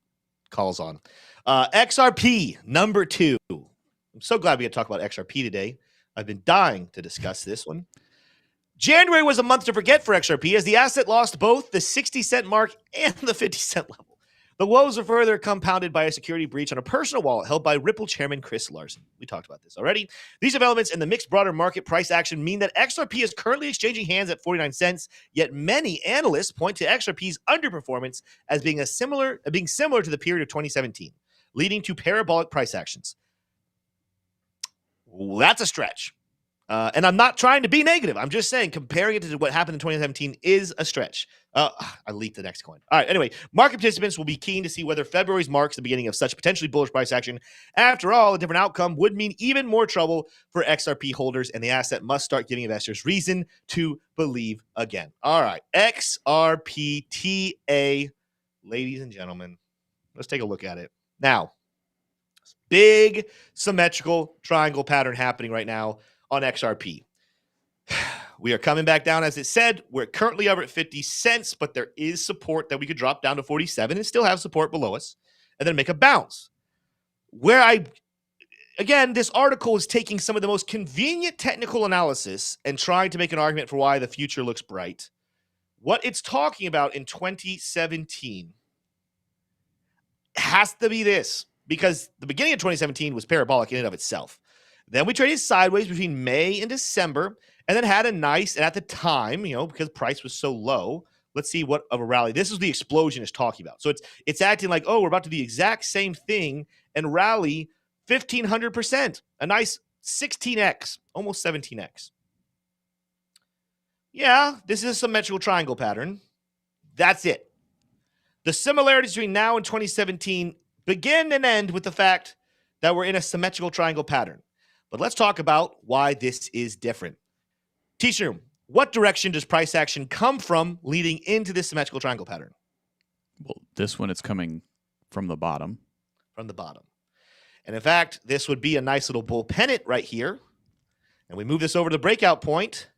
calls on. XRP number 2. I'm so glad we get to talk about XRP today. I've been dying to discuss this one. January was a month to forget for XRP as the asset lost both the 60 cent mark and the 50 cent level. The woes are further compounded by a security breach on a personal wallet held by Ripple chairman Chris Larsen. We talked about this already. These developments and the mixed broader market price action mean that XRP is currently exchanging hands at 49 cents, yet many analysts point to XRP's underperformance as being similar to the period of 2017, leading to parabolic price actions. Well, that's a stretch. And I'm not trying to be negative. I'm just saying comparing it to what happened in 2017 is a stretch. I leaked the next coin. All right, anyway, market participants will be keen to see whether February's marks the beginning of such potentially bullish price action. After all, a different outcome would mean even more trouble for XRP holders, and the asset must start giving investors reason to believe again. All right, XRPTA, ladies and gentlemen, let's take a look at it. Now, big symmetrical triangle pattern happening right now on XRP. We are coming back down, as it said. We're currently over at 50 cents, but there is support that we could drop down to 47 and still have support below us and then make a bounce. Again, this article is taking some of the most convenient technical analysis and trying to make an argument for why the future looks bright. What it's talking about in 2017 has to be this, because the beginning of 2017 was parabolic in and of itself. Then we traded sideways between May and December, and then had a nice, and at the time, because price was so low, let's see what of a rally. This is the explosion it's talking about. So it's acting like, oh, we're about to do the exact same thing and rally 1,500%. A nice 16x, almost 17x. Yeah, this is a symmetrical triangle pattern. That's it. The similarities between now and 2017 begin and end with the fact that we're in a symmetrical triangle pattern. But let's talk about why this is different. T-Shroom, what direction does price action come from leading into this symmetrical triangle pattern? Well, this one, it's coming from the bottom. From the bottom. And in fact, this would be a nice little bull pennant right here. And we move this over to the breakout point.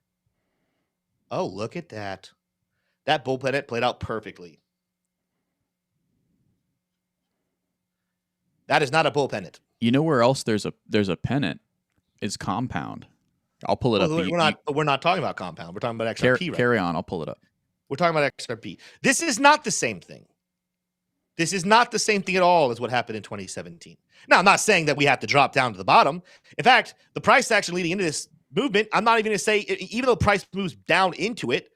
Oh, look at that. That bull pennant played out perfectly. That is not a bull pennant. You know where else there's a pennant? Is compound. I'll pull it up. We're not talking about compound. We're talking about XRP. Right? Carry on. I'll pull it up. We're talking about XRP. This is not the same thing. This is not the same thing at all as what happened in 2017. Now, I'm not saying that we have to drop down to the bottom. In fact, the price action leading into this movement, I'm not even going to say, even though price moves down into it,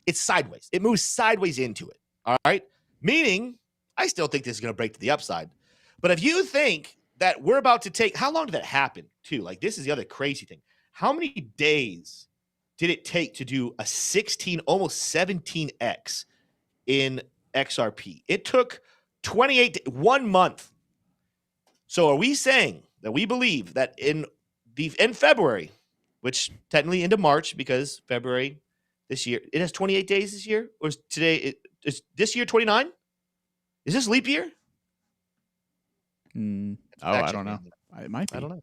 it's sideways. It moves sideways into it. All right? Meaning, I still think this is going to break to the upside. But if you think that we're about to take, how long did that happen too? Like, this is the other crazy thing. How many days did it take to do a 16, almost 17x in XRP? It took 1 month. So are we saying that we believe that in February, which technically into March, because February this year, it has 28 days this year? Or is is this year 29? Is this leap year? I don't know. It might be. I don't know.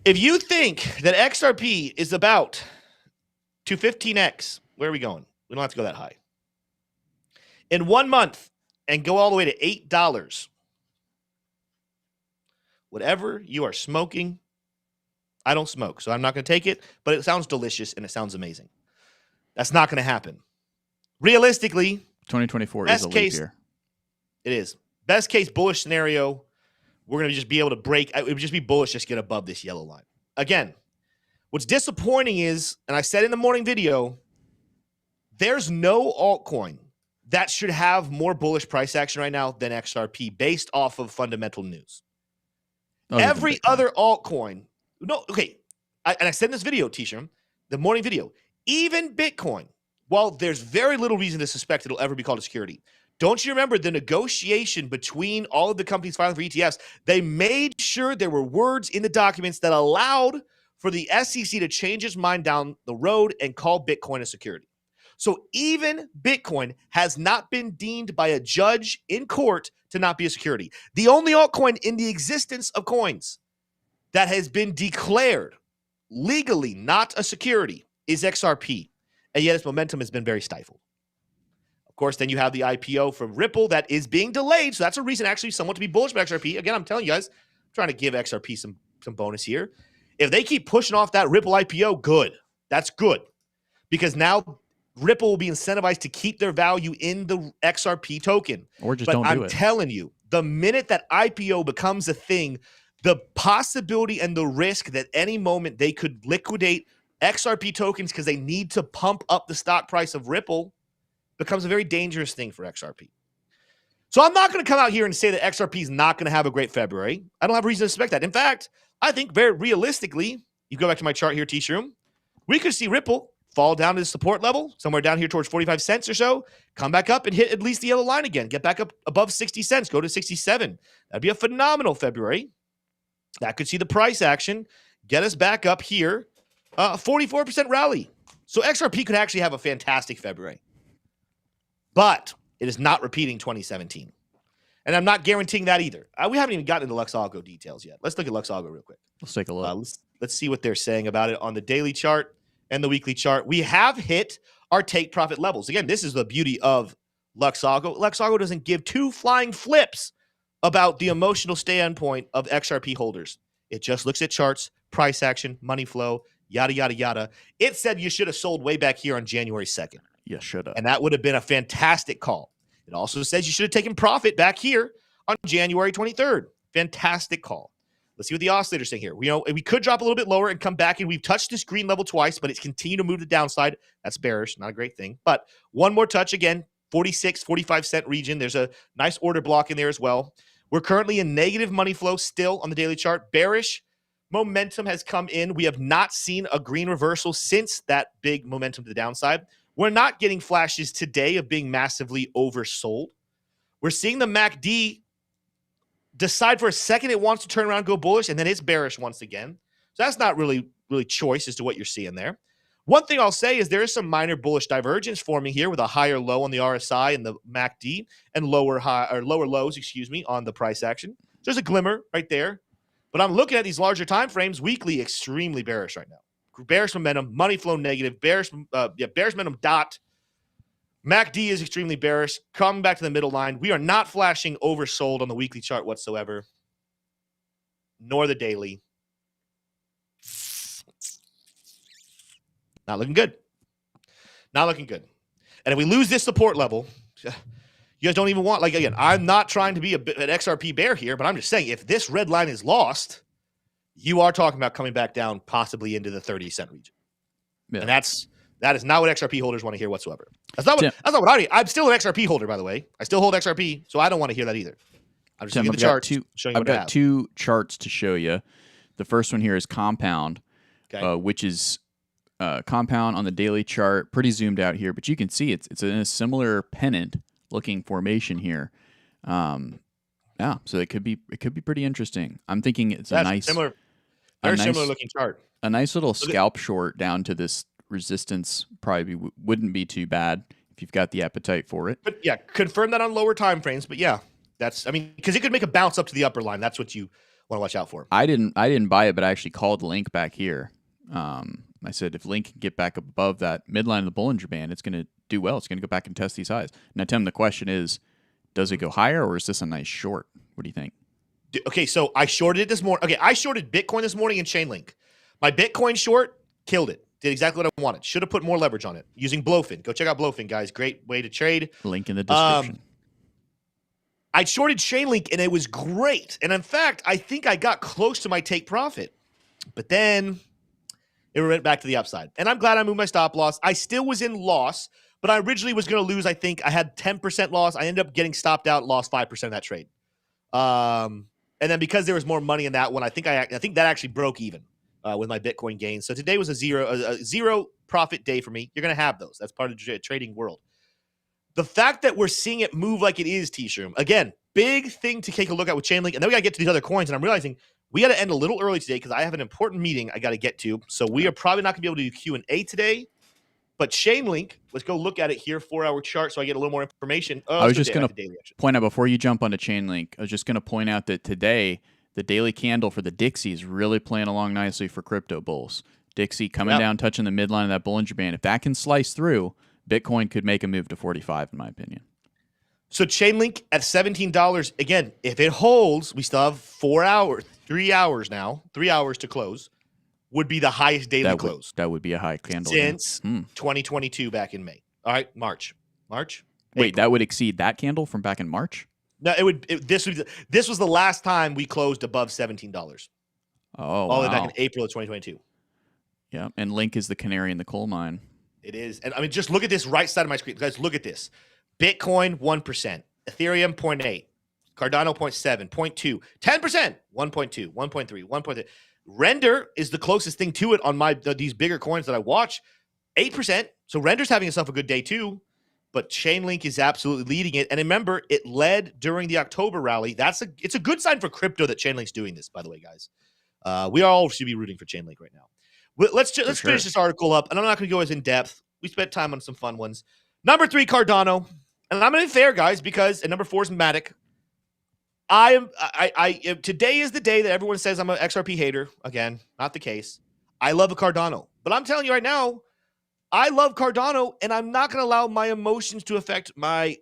If you think that XRP is about to 15x, where are we going? We don't have to go that high. In 1 month and go all the way to $8. Whatever you are smoking, I don't smoke, so I'm not going to take it, but it sounds delicious and it sounds amazing. That's not going to happen. Realistically, 2024 is a leap year. It is. Best case bullish scenario, we're going to just be able to break. It would just be bullish, just get above this yellow line. Again, what's disappointing is, and I said in the morning video, there's no altcoin that should have more bullish price action right now than XRP based off of fundamental news. Every other altcoin, I said in this video, T-Shirt, the morning video, even Bitcoin, while there's very little reason to suspect it'll ever be called a security, don't you remember the negotiation between all of the companies filing for ETFs? They made sure there were words in the documents that allowed for the SEC to change its mind down the road and call Bitcoin a security. So even Bitcoin has not been deemed by a judge in court to not be a security. The only altcoin in the existence of coins that has been declared legally not a security is XRP, and yet its momentum has been very stifled. Of course, then you have the IPO from Ripple that is being delayed, so that's a reason actually somewhat to be bullish about XRP. Again, I'm telling you guys, I'm trying to give XRP some bonus here. If they keep pushing off that Ripple IPO, good. That's good, because now Ripple will be incentivized to keep their value in the XRP token. Or just don't do it. I'm telling you, the minute that IPO becomes a thing, the possibility and the risk that any moment they could liquidate XRP tokens because they need to pump up the stock price of Ripple becomes a very dangerous thing for XRP. So I'm not going to come out here and say that XRP is not going to have a great February. I don't have reason to suspect that. In fact, I think very realistically, you go back to my chart here, T-Shroom, we could see Ripple fall down to the support level, somewhere down here towards 45 cents or so, come back up and hit at least the yellow line again, get back up above 60 cents, go to 67. That'd be a phenomenal February. That could see the price action, get us back up here, 44% rally. So XRP could actually have a fantastic February. But it is not repeating 2017. And I'm not guaranteeing that either. We haven't even gotten into Lux Algo details yet. Let's look at Lux Algo real quick. Let's take a look. Let's see what they're saying about it on the daily chart and the weekly chart. We have hit our take profit levels. Again, this is the beauty of Lux Algo. Lux Algo doesn't give two flying flips about the emotional standpoint of XRP holders. It just looks at charts, price action, money flow, yada, yada, yada. It said you should have sold way back here on January 2nd. You should have. And that would have been a fantastic call. It also says you should have taken profit back here on January 23rd. Fantastic call. Let's see what the oscillator's saying here. We could drop a little bit lower and come back, and we've touched this green level twice, but it's continued to move to the downside. That's bearish, not a great thing. But one more touch again, 46, 45 cent region. There's a nice order block in there as well. We're currently in negative money flow still on the daily chart. Bearish momentum has come in. We have not seen a green reversal since that big momentum to the downside. We're not getting flashes today of being massively oversold. We're seeing the MACD decide for a second it wants to turn around and go bullish, and then it's bearish once again. So that's not really choice as to what you're seeing there. One thing I'll say is there is some minor bullish divergence forming here with a higher low on the RSI and the MACD and lower lows, on the price action. So there's a glimmer right there. But I'm looking at these larger time frames, weekly, extremely bearish right now. Bearish momentum, money flow negative, bearish momentum dot. MACD is extremely bearish. Coming back to the middle line, we are not flashing oversold on the weekly chart whatsoever, nor the daily. Not looking good. Not looking good. And if we lose this support level, you guys don't even want, again, I'm not trying to be an XRP bear here, but I'm just saying if this red line is lost, you are talking about coming back down possibly into the 30-cent region. Yeah. And that is not what XRP holders want to hear whatsoever. That's not what I need. I'm still an XRP holder, by the way. I still hold XRP, so I don't want to hear that either. I'm just looking at the charts. I've got two charts to show you. The first one here is Compound, okay. Which is Compound on the daily chart, pretty zoomed out here, but you can see it's in a similar pennant-looking formation here. Yeah, so it could be pretty interesting. I'm thinking it's a nice similar looking chart. A nice little scalp short down to this resistance probably wouldn't be too bad if you've got the appetite for it. But yeah, confirm that on lower time frames. But yeah, because it could make a bounce up to the upper line. That's what you want to watch out for. I didn't buy it, but I actually called Link back here. I said if Link can get back above that midline of the Bollinger Band, it's going to do well. It's going to go back and test these highs. Now, Tim, the question is, does it go higher or is this a nice short? What do you think? Okay, so I shorted it this morning. Okay, I shorted Bitcoin this morning in Chainlink. My Bitcoin short killed it. Did exactly what I wanted. Should have put more leverage on it using Blofin. Go check out Blofin, guys. Great way to trade. Link in the description. I shorted Chainlink and it was great. And in fact, I think I got close to my take profit. But then it went back to the upside. And I'm glad I moved my stop loss. I still was in loss, but I originally was going to lose. I think I had 10% loss. I ended up getting stopped out, lost 5% of that trade. And then because there was more money in that one, I think that actually broke even with my Bitcoin gains. So today was a zero profit day for me. You're going to have those. That's part of the trading world. The fact that we're seeing it move like it is, T-Shroom, again, big thing to take a look at with Chainlink. And then we got to get to these other coins. And I'm realizing We got to end a little early today because I have an important meeting I got to get to. So we are probably not going to be able to do Q&A today. But Chainlink, let's go look at it here, 4-hour chart, so I get a little more information. I was just going to point out, before you jump onto Chainlink, I was just going to point out that today, the daily candle for the Dixie is really playing along nicely for crypto bulls. Dixie coming down, touching the midline of that Bollinger Band. If that can slice through, Bitcoin could make a move to 45, in my opinion. So Chainlink at $17. Again, if it holds, we still have 4 hours, 3 hours now, 3 hours to close, would be the highest daily close. That would be a high candle. Since 2022 back in May. All right, March. Wait, April. That would exceed that candle from back in March? No, this was the last time we closed above $17. Oh, all the way back in April of 2022. Yeah, and Link is the canary in the coal mine. It is. And I mean, just look at this right side of my screen. Guys, look at this. Bitcoin, 1%. Ethereum, 0.8. Cardano, 0.7, 0.2. 10%, 1.2, 1.3, 1.3. Render is the closest thing to it on these bigger coins that I watch. 8%. So Render's having itself a good day too. But Chainlink is absolutely leading it. And remember, it led during the October rally. It's a good sign for crypto that Chainlink's doing this, by the way, guys. We all should be rooting for Chainlink right now. Let's finish this article up. And I'm not going to go as in depth. We spent time on some fun ones. Number 3, Cardano. And I'm going to be fair, guys, because at number 4 is Matic. Today is the day that everyone says I'm an XRP hater. Again, not the case. I love a Cardano. But I'm telling you right now, I love Cardano, and I'm not going to allow my emotions to affect my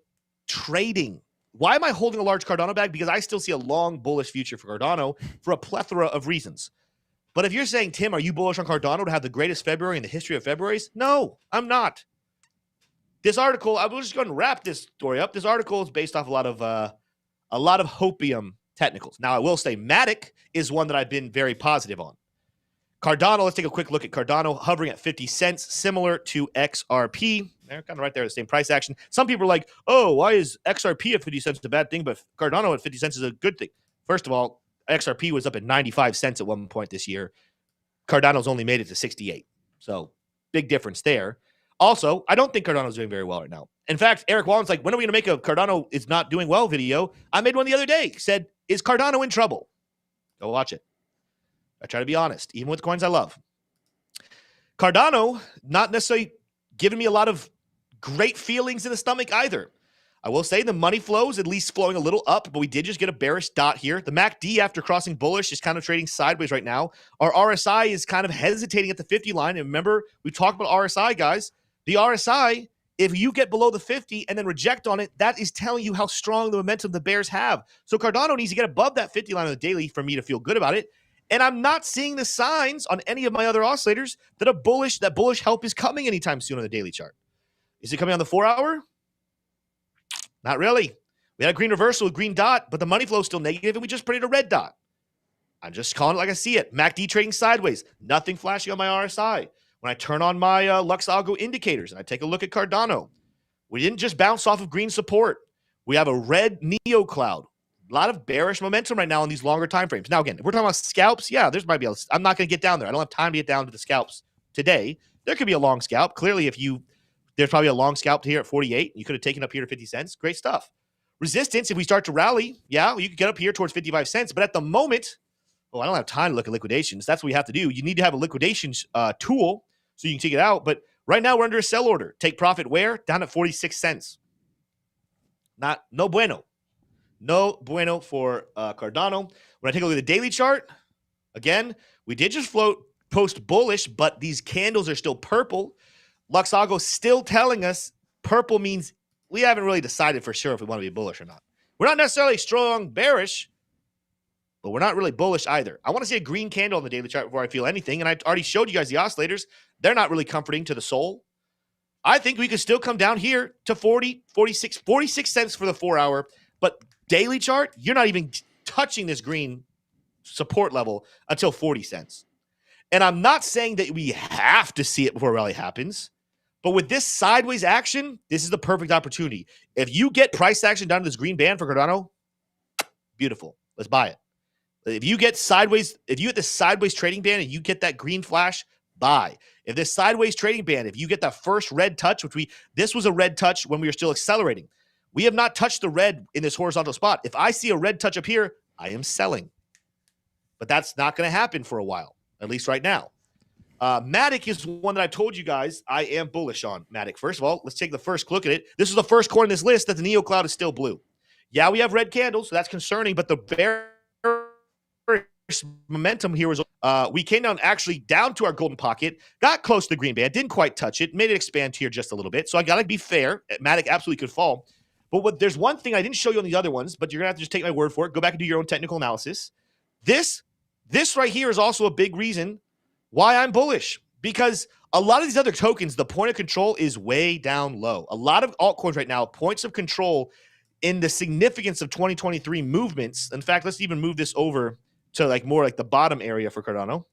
trading. Why am I holding a large Cardano bag? Because I still see a long bullish future for Cardano for a plethora of reasons. But if you're saying, Tim, are you bullish on Cardano to have the greatest February in the history of Februarys? No, I'm not. This article, I was just going to wrap this story up. This article is based off a lot of hopium technicals. Now, I will say Matic is one that I've been very positive on. Cardano, let's take a quick look at Cardano, hovering at 50 cents, similar to XRP. They're kind of right there, the same price action. Some people are like, oh, why is XRP at 50 cents a bad thing, but Cardano at 50 cents is a good thing? First of all, XRP was up at 95 cents at one point this year. Cardano's only made it to 68. So big difference there. Also, I don't think Cardano's doing very well right now. In fact, Eric Wallen's like, when are we going to make a Cardano is not doing well video? I made one the other day. Said, is Cardano in trouble? Go watch it. I try to be honest, even with coins I love. Cardano, not necessarily giving me a lot of great feelings in the stomach either. I will say the money flows at least flowing a little up, but we did just get a bearish dot here. The MACD, after crossing bullish, is kind of trading sideways right now. Our RSI is kind of hesitating at the 50 line. And remember, we talked about RSI, guys. The RSI, if you get below the 50 and then reject on it, that is telling you how strong the momentum the bears have. So Cardano needs to get above that 50 line on the daily for me to feel good about it. And I'm not seeing the signs on any of my other oscillators that bullish help is coming anytime soon on the daily chart. Is it coming on the 4-hour? Not really. We had a green reversal, a green dot, but the money flow is still negative, and we just printed a red dot. I'm just calling it like I see it. MACD trading sideways. Nothing flashing on my RSI. When I turn on my Lux Algo indicators and I take a look at Cardano, we didn't just bounce off of green support. We have a red Neo cloud. A lot of bearish momentum right now on these longer time frames. Now, again, if we're talking about scalps, yeah, I'm not going to get down there. I don't have time to get down to the scalps today. There could be a long scalp. Clearly, there's probably a long scalp here at 48. You could have taken up here to 50 cents. Great stuff. Resistance, if we start to rally, yeah, you could get up here towards 55 cents. But at the moment, I don't have time to look at liquidations. That's what we have to do. You need to have a liquidations tool so you can take it out. But right now, we're under a sell order. Take profit where? Down at 46 cents. No bueno. No bueno for Cardano. When I take a look at the daily chart, again, we did just float post bullish, but these candles are still purple. Luxago still telling us purple means we haven't really decided for sure if we want to be bullish or not. We're not necessarily strong bearish, but we're not really bullish either. I want to see a green candle on the daily chart before I feel anything, and I already showed you guys the oscillators. They're not really comforting to the soul. I think we could still come down here to 46 cents for the 4-hour, but daily chart, you're not even touching this green support level until 40 cents. And I'm not saying that we have to see it before a rally happens, but with this sideways action, this is the perfect opportunity. If you get price action down to this green band for Cardano, beautiful. Let's buy it. If you get this sideways trading band and you get that green flash, buy. If this sideways trading band, if you get that first red touch, this was a red touch when we were still accelerating. We have not touched the red in this horizontal spot. If I see a red touch up here, I am selling. but that's not going to happen for a while, at least right now. Matic is one that I told you guys I am bullish on. Matic, first of all, let's take the first look at it. This is the first coin in this list that the Neo Cloud is still blue. Yeah, we have red candles, so that's concerning, but the bearish momentum here was we came down actually down to our golden pocket, got close to the green band, didn't quite touch it, made it expand here just a little bit. So I got to be fair. Matic absolutely could fall. But there's one thing I didn't show you on the other ones, but you're going to have to just take my word for it. Go back and do your own technical analysis. This right here is also a big reason why I'm bullish, because a lot of these other tokens, the point of control is way down low. A lot of altcoins right now, points of control in the significance of 2023 movements. In fact, let's even move this over to like more like the bottom area for Cardano.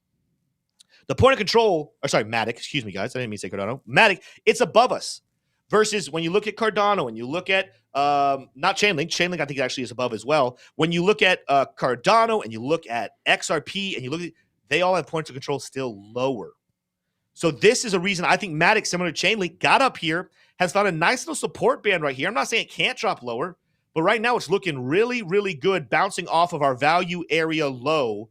The point of control, or sorry, Matic, excuse me, guys. I didn't mean to say Cardano. Matic, it's above us. Versus when you look at Cardano and you look at, not Chainlink I think actually is above as well. When you look at Cardano and you look at XRP and you look at, they all have points of control still lower. So this is a reason I think Matic, similar to Chainlink, got up here, has found a nice little support band right here. I'm not saying it can't drop lower, but right now it's looking really, really good, bouncing off of our value area low.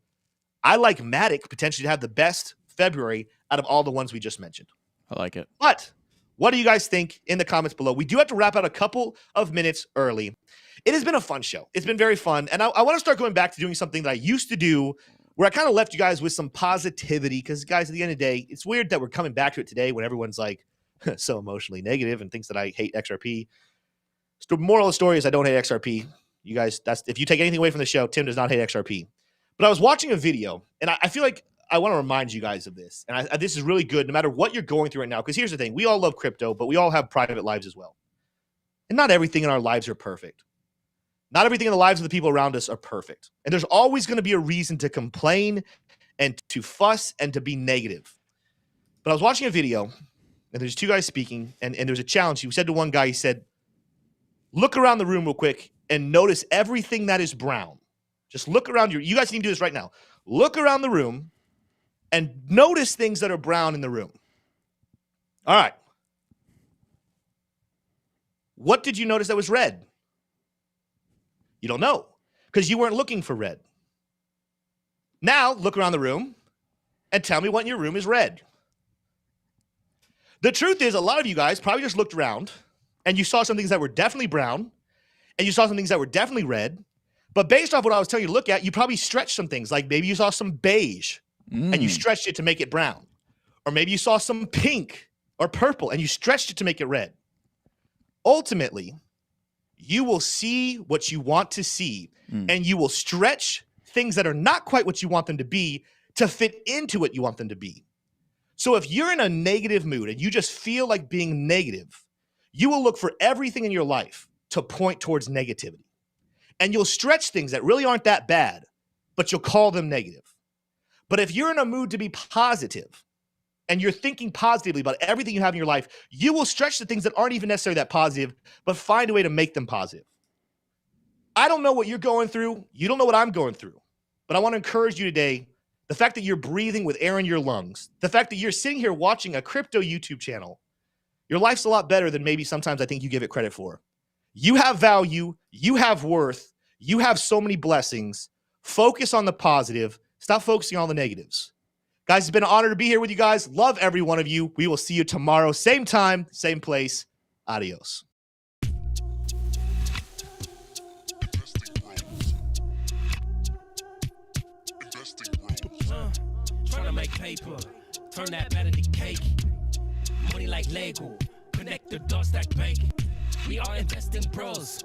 I like Matic potentially to have the best February out of all the ones we just mentioned. I like it. But what do you guys think in the comments below? We do have to wrap out a couple of minutes early. It has been a fun show. It's been very fun. And I want to start going back to doing something that I used to do where I kind of left you guys with some positivity because, guys, at the end of the day, it's weird that we're coming back to it today when everyone's like so emotionally negative and thinks that I hate XRP. The moral of the story is I don't hate XRP. You guys, that's if you take anything away from the show, Tim does not hate XRP. But I was watching a video, and I feel like I want to remind you guys of this. And this is really good no matter what you're going through right now. Because here's the thing. We all love crypto, but we all have private lives as well. And not everything in our lives are perfect. Not everything in the lives of the people around us are perfect. And there's always going to be a reason to complain and to fuss and to be negative. But I was watching a video, and there's two guys speaking, and there's a challenge. He said to one guy, he said, look around the room real quick and notice everything that is brown. Just look around you guys need to do this right now. Look around the room and notice things that are brown in the room. All right. What did you notice that was red? You don't know because you weren't looking for red. Now look around the room and tell me what in your room is red. The truth is a lot of you guys probably just looked around and you saw some things that were definitely brown and you saw some things that were definitely red. But based off what I was telling you to look at, you probably stretched some things. Like maybe you saw some beige and you stretched it to make it brown. Or maybe you saw some pink or purple and you stretched it to make it red. Ultimately, you will see what you want to see and you will stretch things that are not quite what you want them to be to fit into what you want them to be. So if you're in a negative mood and you just feel like being negative, you will look for everything in your life to point towards negativity. And you'll stretch things that really aren't that bad, but you'll call them negative. But if you're in a mood to be positive and you're thinking positively about everything you have in your life, you will stretch the things that aren't even necessarily that positive, but find a way to make them positive. I don't know what you're going through. You don't know what I'm going through. But I want to encourage you today, the fact that you're breathing with air in your lungs, the fact that you're sitting here watching a crypto YouTube channel, your life's a lot better than maybe sometimes I think you give it credit for. You have value. You have worth. You have so many blessings. Focus on the positive. Stop focusing on the negatives. Guys, it's been an honor to be here with you guys. Love every one of you. We will see you tomorrow. Same time, same place. Adios. Trying to make paper, turn that better to cake. Money like Lego, connect the dots that bank. We are investing bros.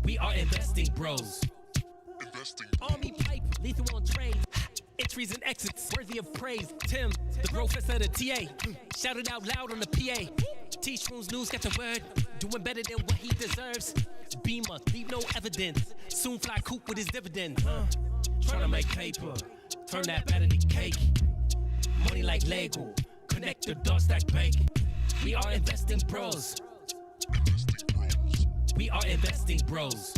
We are investing bros. Army pipe, lethal on trade. Entries and exits, worthy of praise. Tim, the professor of the TA. Shout it out loud on the PA. T-Shrooms News got the word. Doing better than what he deserves. Beamer, leave no evidence. Soon fly coop with his dividend. Trying to make paper, turn that better to cake. Money like Lego, connect the dots that bank. We are investing bros. We are investing bros.